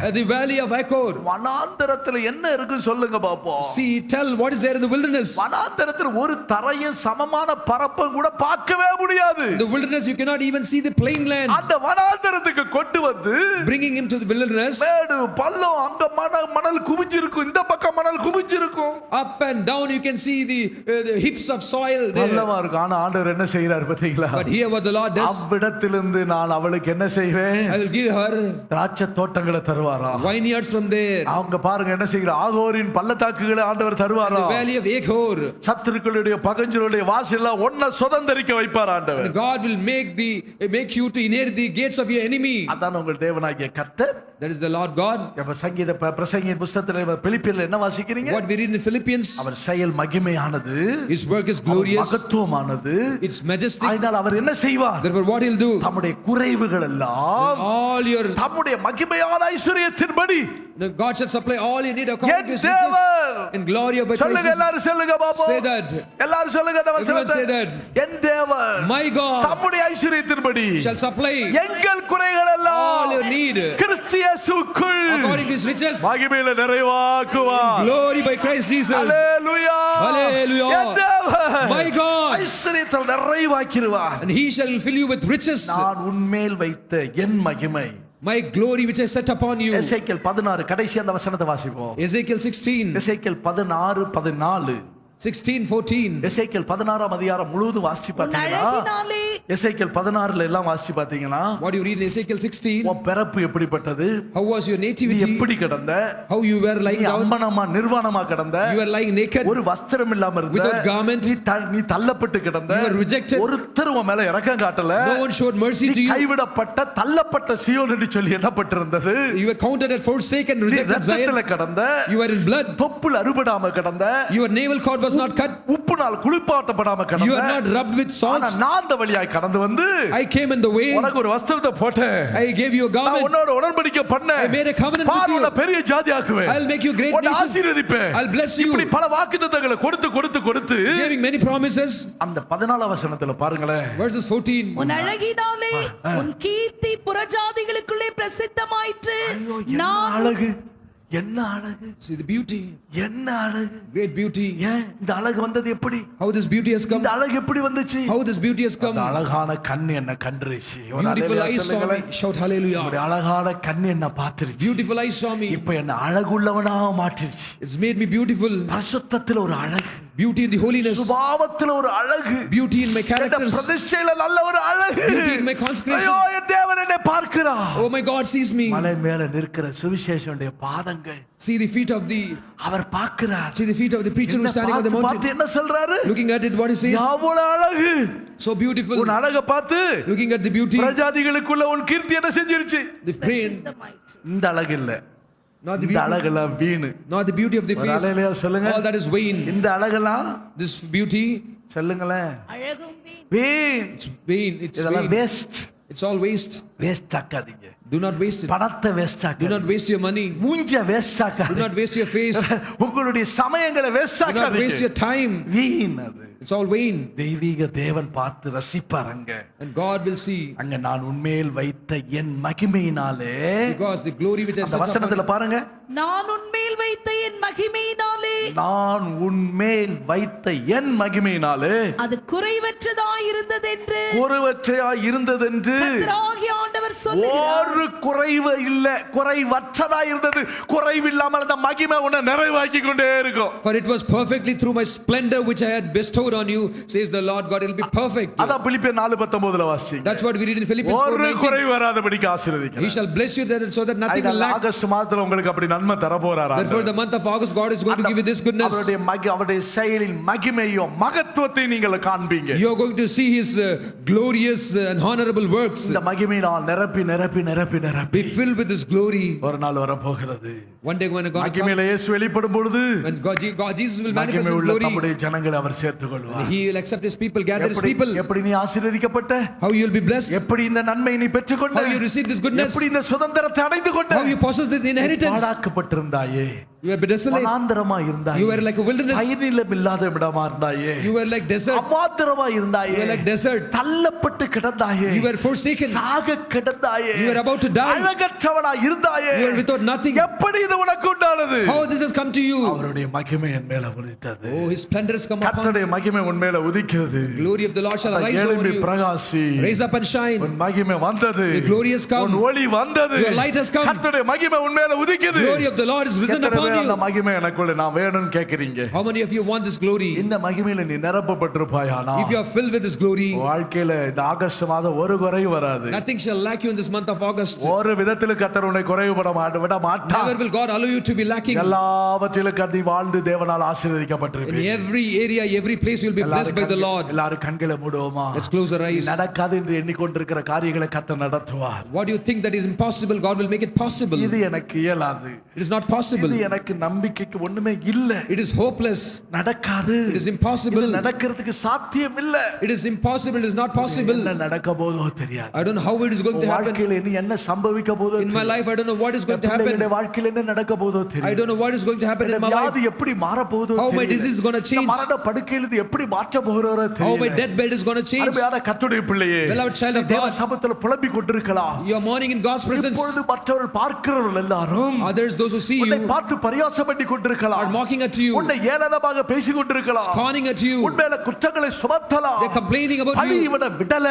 at the valley of Achor. வனாந்தரத்துல என்ன இருக்குன்னு சொல்லுங்க பாப்போம். See, tell what is there in the wilderness. வனாந்தரத்துல ஒரு தரையும் சமமான பரப்பும் கூட பார்க்கவே முடியாது. In the wilderness, you cannot even see the plain lands. அந்த வனாந்தரத்துக்கு கொண்டு வந்து Bringing him to the wilderness, மேடு பள்ளம், அங்க மணல் குவிஞ்சிருக்கும், இந்த பக்கம் மணல் குவிஞ்சிருக்கும். up and down you can see the heaps of soil there. பள்ளமா இருக்கும். ஆனா ஆண்டவர் என்ன செய்யறார் பாத்தீங்களா? But here what the Lord does, அவ்விடத்திலிருந்து நான் அவளுக்கு என்ன செய்வேன்? I will give her திராட்சை தோட்டங்களை தருவாரா? vineyards from there. அவங்க பாருங்க என்ன செய்யறார்? ஆகோரின் பள்ளத்தாக்குகளை ஆண்டவர் தருவாரா? The valley of Achor. சத்துருக்களுடைய பகஞ்சருடைய வாசல்ல ஒன்ன சுதந்தரிக்க வைப்பார் ஆண்டவர். And God will make you to inherit the gates of your enemy. அதான் உங்கள் தேவனாகிய கர்த்தர். That is the Lord God. நம்ம சங்கீத பிரசங்கியின் புத்தகத்துல பிலிப்பியர்ல என்ன வாசிக்கிறீங்க? What we read in Philippians, அவர் செயல் மகிமையானது, his work is glorious, மகத்துவமானது, it's majestic. அதனால் அவர் என்ன செய்வார்? Therefore what he'll do, தம்முடைய குறைவுகள் எல்லாம் all your, தம்முடைய மகிமையான ஐஸ்வரியத்தின்படி God shall supply all you need according to his N riches தேவன். in glory of by சொல்லுங்க, Christ. எல்லாரும் சொல்லுங்க பாப்போம். Say that. எல்லாரும் சொல்லுங்க அந்த Everyone வசனத்தை. say that. என் தேவன் My God தம்முடைய ஐஸ்வரியத்தின்படி shall supply எங்கள் குறைகள் எல்லாம் all your need கிறிஸ்து இயேசுவுக்குள் according to his riches, மகிமையில நிறைவாக்குவார். glory by Christ Jesus. Hallelujah. Hallelujah. என் தேவன் My God. ஐஸ்வரியத்தில் நிறைவாக்கிடுவார். And he shall fill you with riches. நான் உன்மேல் வைத்த என் மகிமை. My glory which I set upon you. எசேக்கியேல் 16 கடைசி அந்த வசனத்தை வாசிப்போம். Ezekiel 16. எசேக்கியேல் 16:14. 16:14. எசேக்கியேல் 16ஆம் அதிகாரம் முழுவதும் வாசிச்சு உன் பாத்தீங்கன்னா அழகினாலே எசேக்கியேல் 16ல எல்லாம் வாசிச்சு பாத்தீங்கன்னா What you read in Ezekiel 16, உன் பிறப்பு எப்படிப்பட்டது, how was your நீ nativity, எப்படி கிடந்த, how you were நீ lying down, அம்மனமா நிர்வாணமா கிடந்த, you were lying naked, ஒரு வஸ்திரம் இல்லாம இருந்த, without garment, நீ தள்ளப்பட்டு கிடந்த, you were rejected, ஒருத்தர் உன் மேல இரக்கம் காட்டல, no one showed mercy நீ to you, கைவிடப்பட்ட தள்ளப்பட்ட சீயோன் என்று சொல்லி எண்ணப்பட்டிருந்தது, you were counted as forsaken, நீ rejected Zion, ரத்தத்துல கிடந்த, you were in blood, தொப்புள் அறுபடாம கிடந்த, your navel cord was not cut, உப்புனால் குளிப்பாட்டப்படாம you கிடந்த, are not rubbed with ஆனா salt. நான் அந்த வழியாய் கடந்து வந்து I came in the way, உனக்கு ஒரு வஸ்திரத்தை போட்டேன், I gave you a நான் garment, உன்னோட உடன்படிக்கை பண்ணேன், I made a covenant with bar you. உன்னை பெரிய ஜாதியாக்குவேன், I'll make you great உன்னை nation, ஆசீர்வதிப்பேன், I'll bless you. இப்படி பல வாக்குத்தத்தங்களை கொடுத்து கொடுத்து கொடுத்து giving many promises. அந்த 14ஆம் வசனத்துல பாருங்களேன், Verses 14. உன் அழகினாலே உன் கீர்த்தி புறஜாதிகளுக்குள்ளே பிரசித்தமாயிற்று. ஐயோ, என்ன நான் அழகு, என்ன அழகு, See the beauty, என்ன அழகு, great beauty. ஏன் இந்த அழகு வந்தது, எப்படி How this beauty has come, இந்த அழகு எப்படி வந்துச்சு, how this beauty has come. இந்த அழகான கண் என்ன கண்டுருச்சு, ஒரு Beautiful அல்லேலூயா eyes saw me. சொல்லுங்களேன். Shout hallelujah. உங்களுடைய அழகான கண் என்ன பார்த்துருச்சு, Beautiful eyes saw me. இப்ப என்ன அழகுள்ளவனாக மாற்றிருச்சு, It's made me beautiful. பரிசுத்தத்துல ஒரு அழகு, Beauty in the holiness. சுபாவத்துல ஒரு அழகு, Beauty in my N characters. பிரதிஷ்டையில நல்ல ஒரு அழகு, Beauty in my consecration. ஐயோ என் தேவன் என்னை பார்க்கிறார், Oh my God sees me. மலை மேல நிற்கிற சுவிசேஷனுடைய பாதங்கள் See the feet of the அவர் பார்க்கிறார், see the feet of the preacher who என்ன is standing on the பார்த்து mountain. பார்த்து என்ன சொல்றாரு, Looking at it, what he says. எவ்வளவு அழகு, So beautiful. உன் அழகை பார்த்து Looking at the beauty. பிரஜாதிகளுக்குள்ள உன் கீர்த்தி என்ன செஞ்சிருச்சு, The brain, பிரசித்தமாயிற்று. இந்த அழகு இல்ல, not the இந்த beauty, அழகெல்லாம் வீணு, not the beauty of the ஒரு face. அல்லேலூயா சொல்லுங்க, All that is vain. இந்த அழகெல்லாம் This beauty, சொல்லுங்களேன், அழகும் வீண். வீண், it's vain. It's இதெல்லாம் vain. Waste, It's all waste. Waste ஆக்காதீங்க, Do not waste it. பணத்தை வேஸ்ட் Do ஆக்காதீங்க, not waste your money. மூஞ்ச வேஸ்ட் Do ஆக்காதீங்க, not waste your face. உங்களுடைய சமயங்களை வேஸ்ட் Do not waste ஆக்காதீங்க, your time. வீண் அது. It's all vain. தெய்வீக தேவன் பார்த்து ரசிப்பார் அங்க, And God will see. அங்க நான் உன்மேல் வைத்த என் மகிமையினாலே, Because the glory which I அந்த set upon வசனத்துல பாருங்க, நான் உன்மேல் வைத்த என் மகிமையினாலே நான் உன்மேல் வைத்த என் மகிமையினாலே அது குறைவற்றதாய் இருந்ததென்று குறைவற்றையா இருந்ததென்று, கர்த்தராகிய ஆண்டவர் சொல்லுகிறார். ஒரு குறைவு இல்ல, குறைவற்றதா இருந்தது, குறைவில்லாமல் அந்த மகிமை உன்னை நிறைவாக்கி கொண்டே இருக்கும். For it was perfectly through my splendor which I had bestowed on you, says the Lord God. It will be perfect. அதான் பிலிப்பியர் 4:19 வாசிங்க, That's what we read in Philippians ஒரு 4:19. குறைவு வராதபடிக்கு He ஆசீர்வதிக்கிறார். shall bless you that so that nothing will lack. August மாதத்துல உங்களுக்கு அப்படி நன்மை தர போறார். Therefore, the month of August, God is going to give you this goodness. அவருடைய செயலின் மகிமையும் மகத்துவத்தையும் நீங்கள் காண்பீங்க. You are going to see His glorious and honorable works. இந்த மகிமையினால் நிரப்பி நிரப்பி நிரப்பி நிரப்பி Be filled with His glory. ஒரு நாள் வர போகிறது. One day when God comes, மகிமையில இயேசு வெளிப்படும் பொழுது when God Jesus will manifest மகிமை His உள்ள glory, தம்முடைய ஜனங்களை அவர் சேர்த்துக் கொள்வார். He will accept His people, gather His எப்படி people. எப்படி நீ ஆசீர்வதிக்கப்பட்ட, How you will be blessed, எப்படி இந்த நன்மை நீ பெற்றுக்கொண்ட, how you receive this goodness, எப்படி இந்த சுதந்திரத்தை அடைந்து கொண்ட, how you possess this inheritance. பாழாக்கப்பட்டிருந்தாயே, You were desolate, வனாந்தரமா இருந்தாயே, you were like a wilderness, பயனிலம் இல்லாத இடமா இருந்தாயே, you were like desert, அவாந்தரமா இருந்தாயே, you were like desert, தள்ளப்பட்டு கிடந்தாயே, you were forsaken, சாக கிடந்தாயே, you were about to die, அழகற்றவனா இருந்தாயே, you were without nothing. எப்படி இது உனக்கு உண்டானது? How this has come to you? அவருடைய மகிமை என் மேல உதித்தது. Oh, His splendor has come upon you. கர்த்தருடைய மகிமை உன் மேல உதிக்கிறது. Glory of the Lord shall arise over எழும்பி you. பிரகாசி, Raise up and shine. உன் மகிமை வந்தது, Your glory has come. உன் ஒளி வந்தது, Your light has come. கர்த்தருடைய மகிமை உன் மேல உதிக்குது. Glory of the Lord is risen எத்தனை upon பேர் அந்த you. மகிமை எனக்குள்ள நான் வேணும்னு கேக்குறீங்க? How many of you want this glory? இந்த மகிமையில நீ நிரப்பப்பட்டிருப்பாயானா, If you are filled with this glory, வாழ்க்கையில இந்த ஆகஸ்ட் மாதம் ஒரு குறைவு வராது. nothing shall lack you in this month of August. ஒரு விதத்துல கர்த்தர் உன்னை குறைவுபட விட மாட்டார். Never will God allow you to be lacking. எல்லாவற்றிலும் கர்த்தர் வாழ்ந்து தேவனால் In ஆசீர்வதிக்கப்பட்டிருப்பீங்க. every area, every place you will be blessed by the Lord. எல்லாரும் கண்களை மூடுவோமா? Let's close our eyes. நடக்காது என்று எண்ணிக்கொண்டிருக்கிற காரியங்களை கர்த்தர் நடத்துவார். What do you think that is impossible, God will make it possible. இது எனக்கு இயலாது, It is not possible. இது எனக்கு நம்பிக்கைக்கு ஒண்ணுமே இல்ல, It is hopeless. நடக்காது, It is impossible. இது நடக்கிறதுக்கு சாத்தியம் இல்ல, It is impossible. It is not possible. என்ன நடக்க போதோ தெரியாது. I don't know how it is going to happen. வாழ்க்கையில இனி என்ன சம்பவிக்க போதோ In my தெரியாது. life, I don't know what is going to happen. பிள்ளைகளுடைய வாழ்க்கையில என்ன நடக்க போதோ I தெரியாது. don't know what is going to happen in my life. வியாதி எப்படி மாற போதோ How my தெரியாது. disease is going to change. மரண படுக்கையில இது எப்படி மாற்ற போகிறோரோ How my தெரியாது. deathbed is going to change. அருமையான கர்த்தருடைய பிள்ளையே, Beloved child of தேவ God, சமூகத்துல புலம்பிக் கொண்டிருக்கலாம். you are mourning in God's presence. இப்பொழுது மற்றவர்கள் பார்க்கிறவர்கள் எல்லாரும் Others, those who see உன்னை you, பார்த்து பரியாசம் பண்ணி are கொண்டிருக்கலாம், mocking at you, உன்னை ஏளனமாக பேசிக் கொண்டிருக்கலாம், scorning at you, உன்மேல குற்றங்களை சுமத்தலாம், they're complaining about பழி you. இவனை விடல,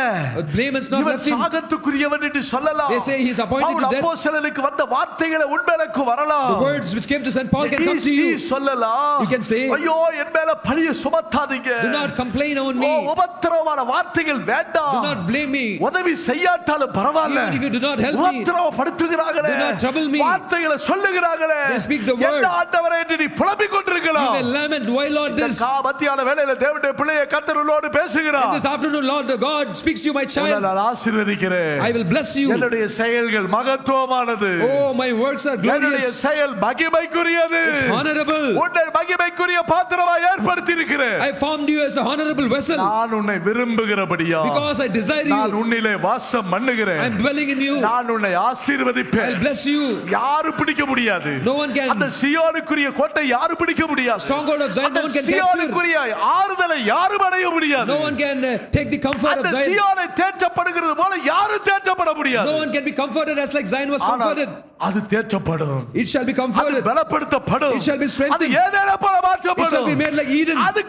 Blame has not இவன் left him. சாகத்துக்குரியவன் என்று சொல்லலாம். They say he is appointed to Pavul death. அப்போஸ்தலனுக்கு வந்த வார்த்தைகளை உன்மேலுக்கு வரலாம். The words which came to St. Paul can come to நீ you. சொல்லலாம், You can say, ஐயோ என் மேல பழியை சுமத்தாதீங்க, Do not complain on O, me. உபத்திரவமான வார்த்தைகள் Do வேண்டாம், not blame me. உதவி செய்யாட்டாலும் பரவாயில்ல, Even if you do not help me, உபத்திரவப்படுத்துகிறார்களே, do not trouble me. வார்த்தைகளை சொல்லுகிறார்களே, They speak the word. என்ன ஆண்டவரே என்று நீ புலம்பிக் You கொண்டிருக்கலாம். may lament, why Lord இந்த this? மத்தியான வேளையில தேவனுடைய பிள்ளையை கர்த்தர் உன்னோடு பேசுகிறார். This afternoon, Lord, the God speaks to you, my உன்னை child. நான் ஆசீர்வதிக்கிறேன். I will bless you. என்னுடைய செயல்கள் மகத்துவமானது, Oh, my works are என்னுடைய glorious, செயல் மகிமைக்குரியது, honorable. உன்னை மகிமைக்குரிய பாத்திரமாய் ஏற்படுத்தி இருக்கிறேன். I formed you as a honorable vessel நான் உன்னை விரும்புகிறபடியா because I desire நான் you. உன்னிலே வாசம் பண்ணுகிறேன். I am dwelling in you. நான் உன்னை ஆசீர்வதிப்பேன். I'll bless you. யாரு பிடிக்க முடியாது. No one can. அந்த சியோனுக்குரிய கோட்டை யாரு பிடிக்க முடியாது. Stronghold of Zion, அந்த no one can capture. சியோனுக்குரிய ஆறுதலை யாரும் அடைய முடியாது. No one can take the comfort of அந்த Zion. சியோனை தேற்றப்படுகிறது போல யாரும் தேற்றப்பட முடியாது. No one can be comforted as like Zion was ஆனால் comforted. அது தேற்றப்படும், It shall be அது comforted. பலப்படுத்தப்படும், It shall be அது strengthened. ஏதேனை போல It shall மாற்றப்படும், be made like Eden. அது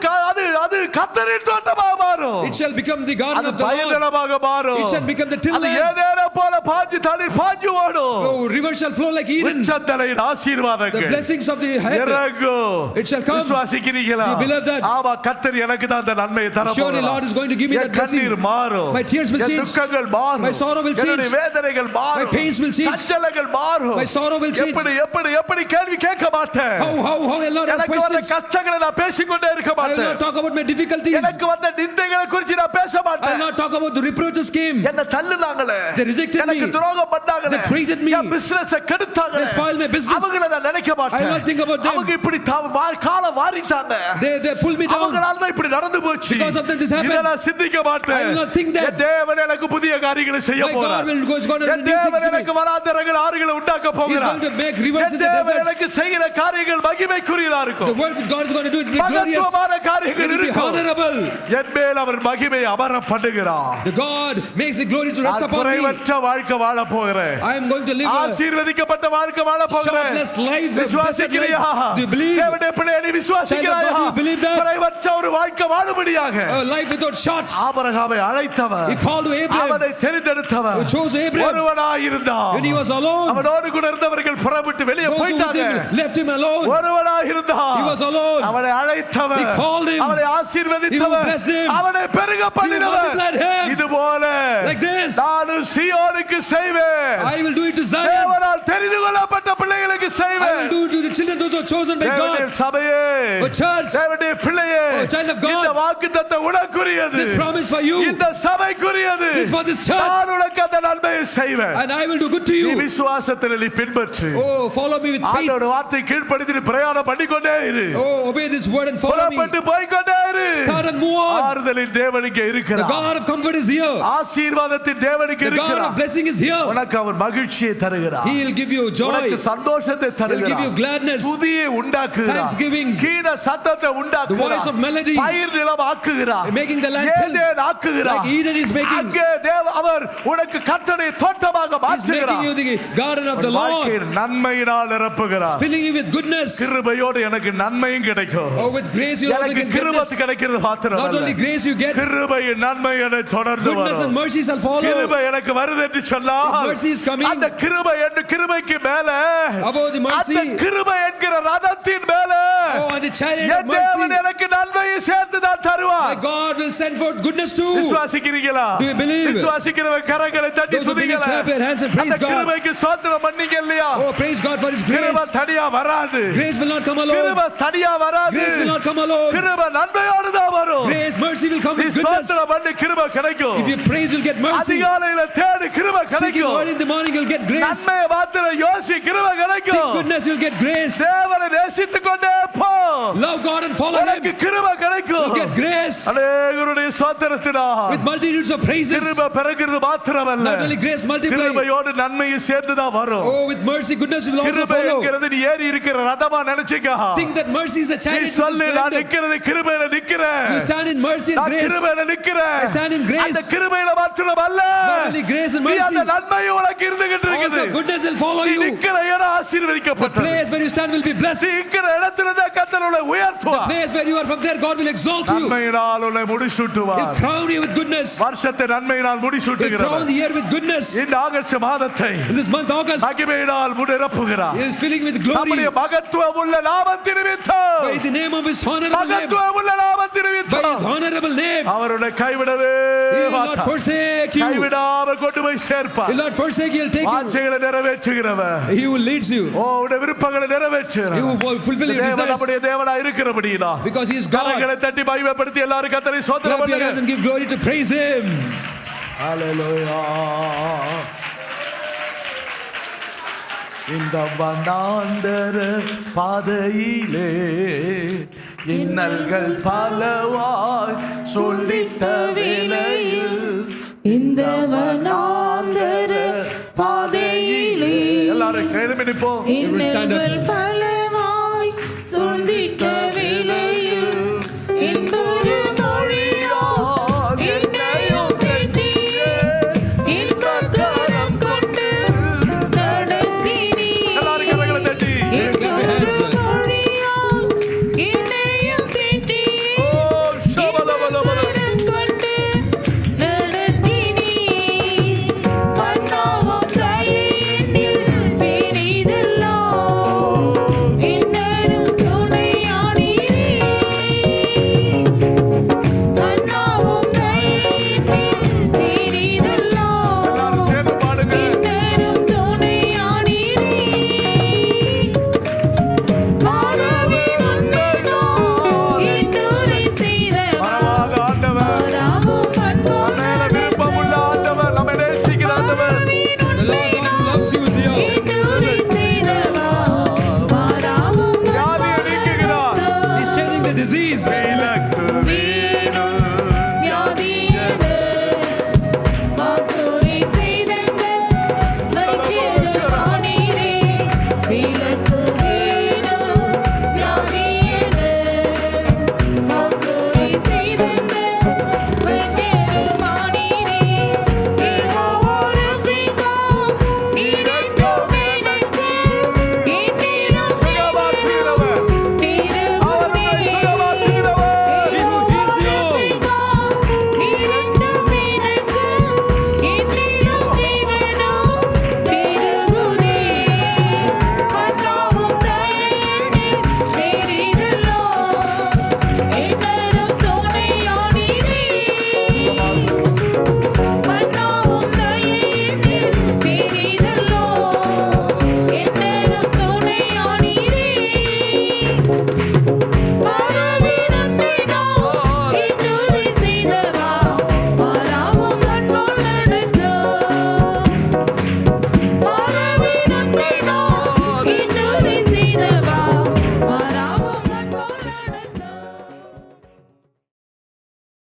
அது கர்த்தரின் தோட்டமாக மாறும், It shall become the garden அது of the Lord. பயனிடமாக மாறும், It shall become the அது tillland. ஏதேனை போல பாஞ்சு தண்ணீர் பாஞ்சு ஓடும். Oh, river shall flow like Eden. உச்சத்தலையின் The ஆசீர்வாதங்கள் blessings of the head. இறங்கும். It shall come. விசுவாசிக்கிறீர்களா? You believe that? ஆமா, கர்த்தர் எனக்கு தான் அந்த நன்மையை தர Surely Lord is going to give me that என் கண்ணீர் blessing. மாறும், My tears will N change. துக்கங்கள் மாறும், My sorrow will change. என்னுடைய வேதனைகள் மாறும், My pains will change. சஞ்சலங்கள் மாறும், My sorrow will change. எப்படி எப்படி எப்படி கேள்வி கேட்க மாட்டேன். How I'll not ask எனக்கு வந்த questions. கஷ்டங்களை நான் பேசிக்கொண்டே இருக்க I will மாட்டேன். not talk about my difficulties. எனக்கு வந்த நிந்தைகளை குறித்து நான் பேச I will மாட்டேன். not talk about the reproaches came. என்ன தள்ளுனாங்களே, They rejected எனக்கு me. துரோகம் பண்ணாங்களே, They treated me. N பிசினஸை கெடுத்தாங்களே, They spoiled my business. அவங்கள நான் நினைக்க I will மாட்டேன். not think about them. அவங்க இப்படி காலை வாரிட்டாங்க, They pulled me down. அவங்களால தான் இப்படி நடந்து போச்சு. Because of that this happened. இதை நான் சிந்திக்க மாட்டேன். I will not think that. என் தேவன் எனக்கு புதிய காரியங்களை செய்ய My God போறார். is going to N do தேவன் things to me. எனக்கு வனாந்தரங்கள் ஆறுகளை உண்டாக்க He is போகிறார். going to make rivers N in the தேவன் deserts. எனக்கு செய்கிற காரியங்கள் மகிமைக்குரியதா The இருக்கும். work which God is going to do, it will be glorious. மகத்துவமான It காரியங்கள் will be இருக்கும். honorable. என் மேல் அவர் மகிமை அமர பண்ணுகிறார். The God makes the glory to rest நான் upon me. குறைவற்ற வாழ்க்கை வாழ போகிறேன். I am going to live a ஆசீர்வதிக்கப்பட்ட வாழ்க்கை வாழ போகிறேன். shortless life, a blessed விசுவாசிக்கிறியா? life. Do you believe? தேவனுடைய பிள்ளையே, நீ விசுவாசிக்கிறாயா? Child of God, do you believe that? குறைவற்ற ஒரு வாழ்க்கை வாழும்படியாக a life without shots? ஆபிரகாமை அழைத்தவர், He called to Abraham. அவனை தெரிந்தெடுத்தவர், He chose Abraham. ஒருவனாயிருந்தான். When he was alone, அவனோடு கூட இருந்தவர்கள் புறப்பட்டு வெளியே those who with போயிட்டாங்க. him left him alone. ஒருவனாயிருந்தான். He was alone. அவனை அழைத்தவர், He called him. அவனை He ஆசீர்வதித்தவர், who blessed him. அவனை பெருக பண்ணினவர். multiplied him. இது போல Like this. நானும் சீயோனுக்கு செய்வேன். I will do it to Zion. தேவனால் தெரிந்து கொள்ளப்பட்ட பிள்ளைகளுக்கு I செய்வேன். will do it to the children those who are chosen by தேவனுடைய God. சபையே, Oh, church, தேவனுடைய பிள்ளையே, Oh, child of God. இந்த வாக்குத்தத்தம் உனக்குரியது, this promise for you, இந்த சபைக்குரியது. this for this church, நான் உனக்கு அந்த நன்மையை செய்வேன். and I will do good to நீ you. விசுவாசத்தில் நீ பின்பற்று. Oh, follow me with faith. ஆண்டவருடைய வார்த்தை கீழ்ப்படிந்து நீ பிரயாணம் பண்ணிக்கொண்டே இரு. Oh, obey this word and follow me. புறப்பட்டு போய்க்கொண்டே இரு. Start and move on. ஆறுதலின் தேவனுக்கு The இருக்கிறார். God of comfort is here. ஆசீர்வாதத்தின் தேவனுக்கு The God of இருக்கிறார். blessing is here. உனக்கு அவர் மகிழ்ச்சியை தருகிறார். He will give you joy. உனக்கு சந்தோஷத்தை He will give you தருகிறார். gladness. துதியை உண்டாக்குகிறார். Thanksgiving. கீத சத்தத்தை The voice உண்டாக்குகிறார். of melody. பயிர் நிலம் ஆக்குகிறார். Making the land till. ஏதேன் ஆக்குகிறார். Like Eden is making. அங்கே அவர் உனக்கு கர்த்தருடைய தோட்டமாக He's making மாற்றுகிறார். you the garden of the உன் Lord. வாழ்க்கையை நன்மையினால் நிரப்புகிறார். Filling you with goodness. கிருபையோடு எனக்கு நன்மையும் கிடைக்கும். Oh, with grace you also எனக்கு get கிருபை goodness. கிடைக்கிறது மாத்திரம் Not அல்ல. only grace you get, கிருபையின் நன்மை என்னை தொடர்ந்து goodness and வரும். mercy shall follow. கிருபை எனக்கு வருது என்று சொன்னால் If mercy is coming, அந்த கிருபை என்று கிருபைக்கு மேல above the mercy, அந்த கிருபை என்கிற ரதத்தின் மேல oh, and the chariot of என் தேவன் mercy, எனக்கு நன்மையை சேர்த்து தான் my தருவார். God will send forth goodness too. விசுவாசிக்கிறீங்களா? Do you believe? விசுவாசிக்கிறவங்க கரங்களை தட்டி Those who believe, துதிங்களா? clap your hands and praise அந்த God. கிருபைக்கு ஸ்தோத்திரம் பண்ணீங்க இல்லையா? Oh, praise God for His கிருபை grace. தனியா வராது. Grace will not come alone. கிருபை தனியா வராது. Grace will not come alone. கிருபை நன்மையோடு தான் வரும். Grace, mercy will come நீ with goodness. ஸ்தோத்திரம் பண்ணி கிருபை கிடைக்கும். If you praise, you'll get mercy. அதிகாலையில தேடு கிருபை Seek Him கிடைக்கும். early in the morning, you'll get grace. நன்மையை மாத்திர யோசி கிருபை Think கிடைக்கும். goodness, you'll get grace. தேவனை நேசித்துக் கொண்டே போ. Love God and follow உனக்கு Him. கிருபை கிடைக்கும். will get grace அநேகருடைய ஸ்தோத்திரத்தினால் with multitudes of praises. கிருபை பெருகிறது மாத்திரமல்ல, Not only grace multiply. கிருபையோடு நன்மையும் சேர்ந்துதான் வரும். Oh, with mercy, goodness will also கிருபை follow. என்கிறது நீ ஏறி இருக்கிற ரதமா நினைச்சுக்க. Think that mercy is a நீ chariot. சொல்லு, நான் நிக்கிறது கிருபையில நிக்கிறேன். You stand in mercy and நான் grace. கிருபையில நிக்கிறேன். I stand in grace. அந்த கிருபையில மாத்திரமல்ல, Not only grace and நீ mercy. அந்த நன்மையும் உனக்கு இருந்துகிட்டு இருக்குது. Also goodness will follow நீ you. நிக்கிற இடம் The ஆசீர்வதிக்கப்பட்டது. place where you stand will be blessed. நீ நிக்கிற இடத்துல தான் கர்த்தர் உன்னை The உயர்த்துவார். place where you are, from there God will exalt you. நன்மையினால் உன்னை He'll முடிசூட்டுவார். crown you with goodness. வருஷத்தை நன்மையினால் He'll crown முடிசூட்டுகிறார். the year with goodness. இந்த ஆகஸ்ட் மாதத்தை In this month August, மகிமையினால் நிரப்புகிறார். He is filling with glory நம்முடைய மகத்துவம் உள்ள நாமத்தின் நிமித்தம், by the name of His honorable name. மகத்துவம் உள்ள நாமத்தின் By His நிமித்தம் honorable name. அவர் உன்னை கைவிடவே He will not மாட்டார். forsake you. He கைவிடாமல் கொண்டு போய் சேர்ப்பார். will not forsake you. He'll take you. வாஞ்சைகளை நிறைவேற்றுகிறவர். He will lead you. ஓ, உன்னுடைய விருப்பங்களை He நிறைவேற்றுகிறார். will fulfill your தேவன் desires. நம்முடைய தேவனா இருக்கிறபடியினா Because He is God. கரங்களை தட்டி மகிமைப்படுத்தி எல்லாரும் கர்த்தரை ஸ்தோத்திரம் Clap your பண்ணுங்க. hands and give glory to praise Him. ஹalleluya. இந்த வனாந்தர பாதையிலே இன்னல்கள் பலவாய் சொல்லிட்ட வேளையில், இந்த வனாந்தர பாதையிலே எல்லாரும் கைது நிப்போம். will stand up. இன்னல்கள் பல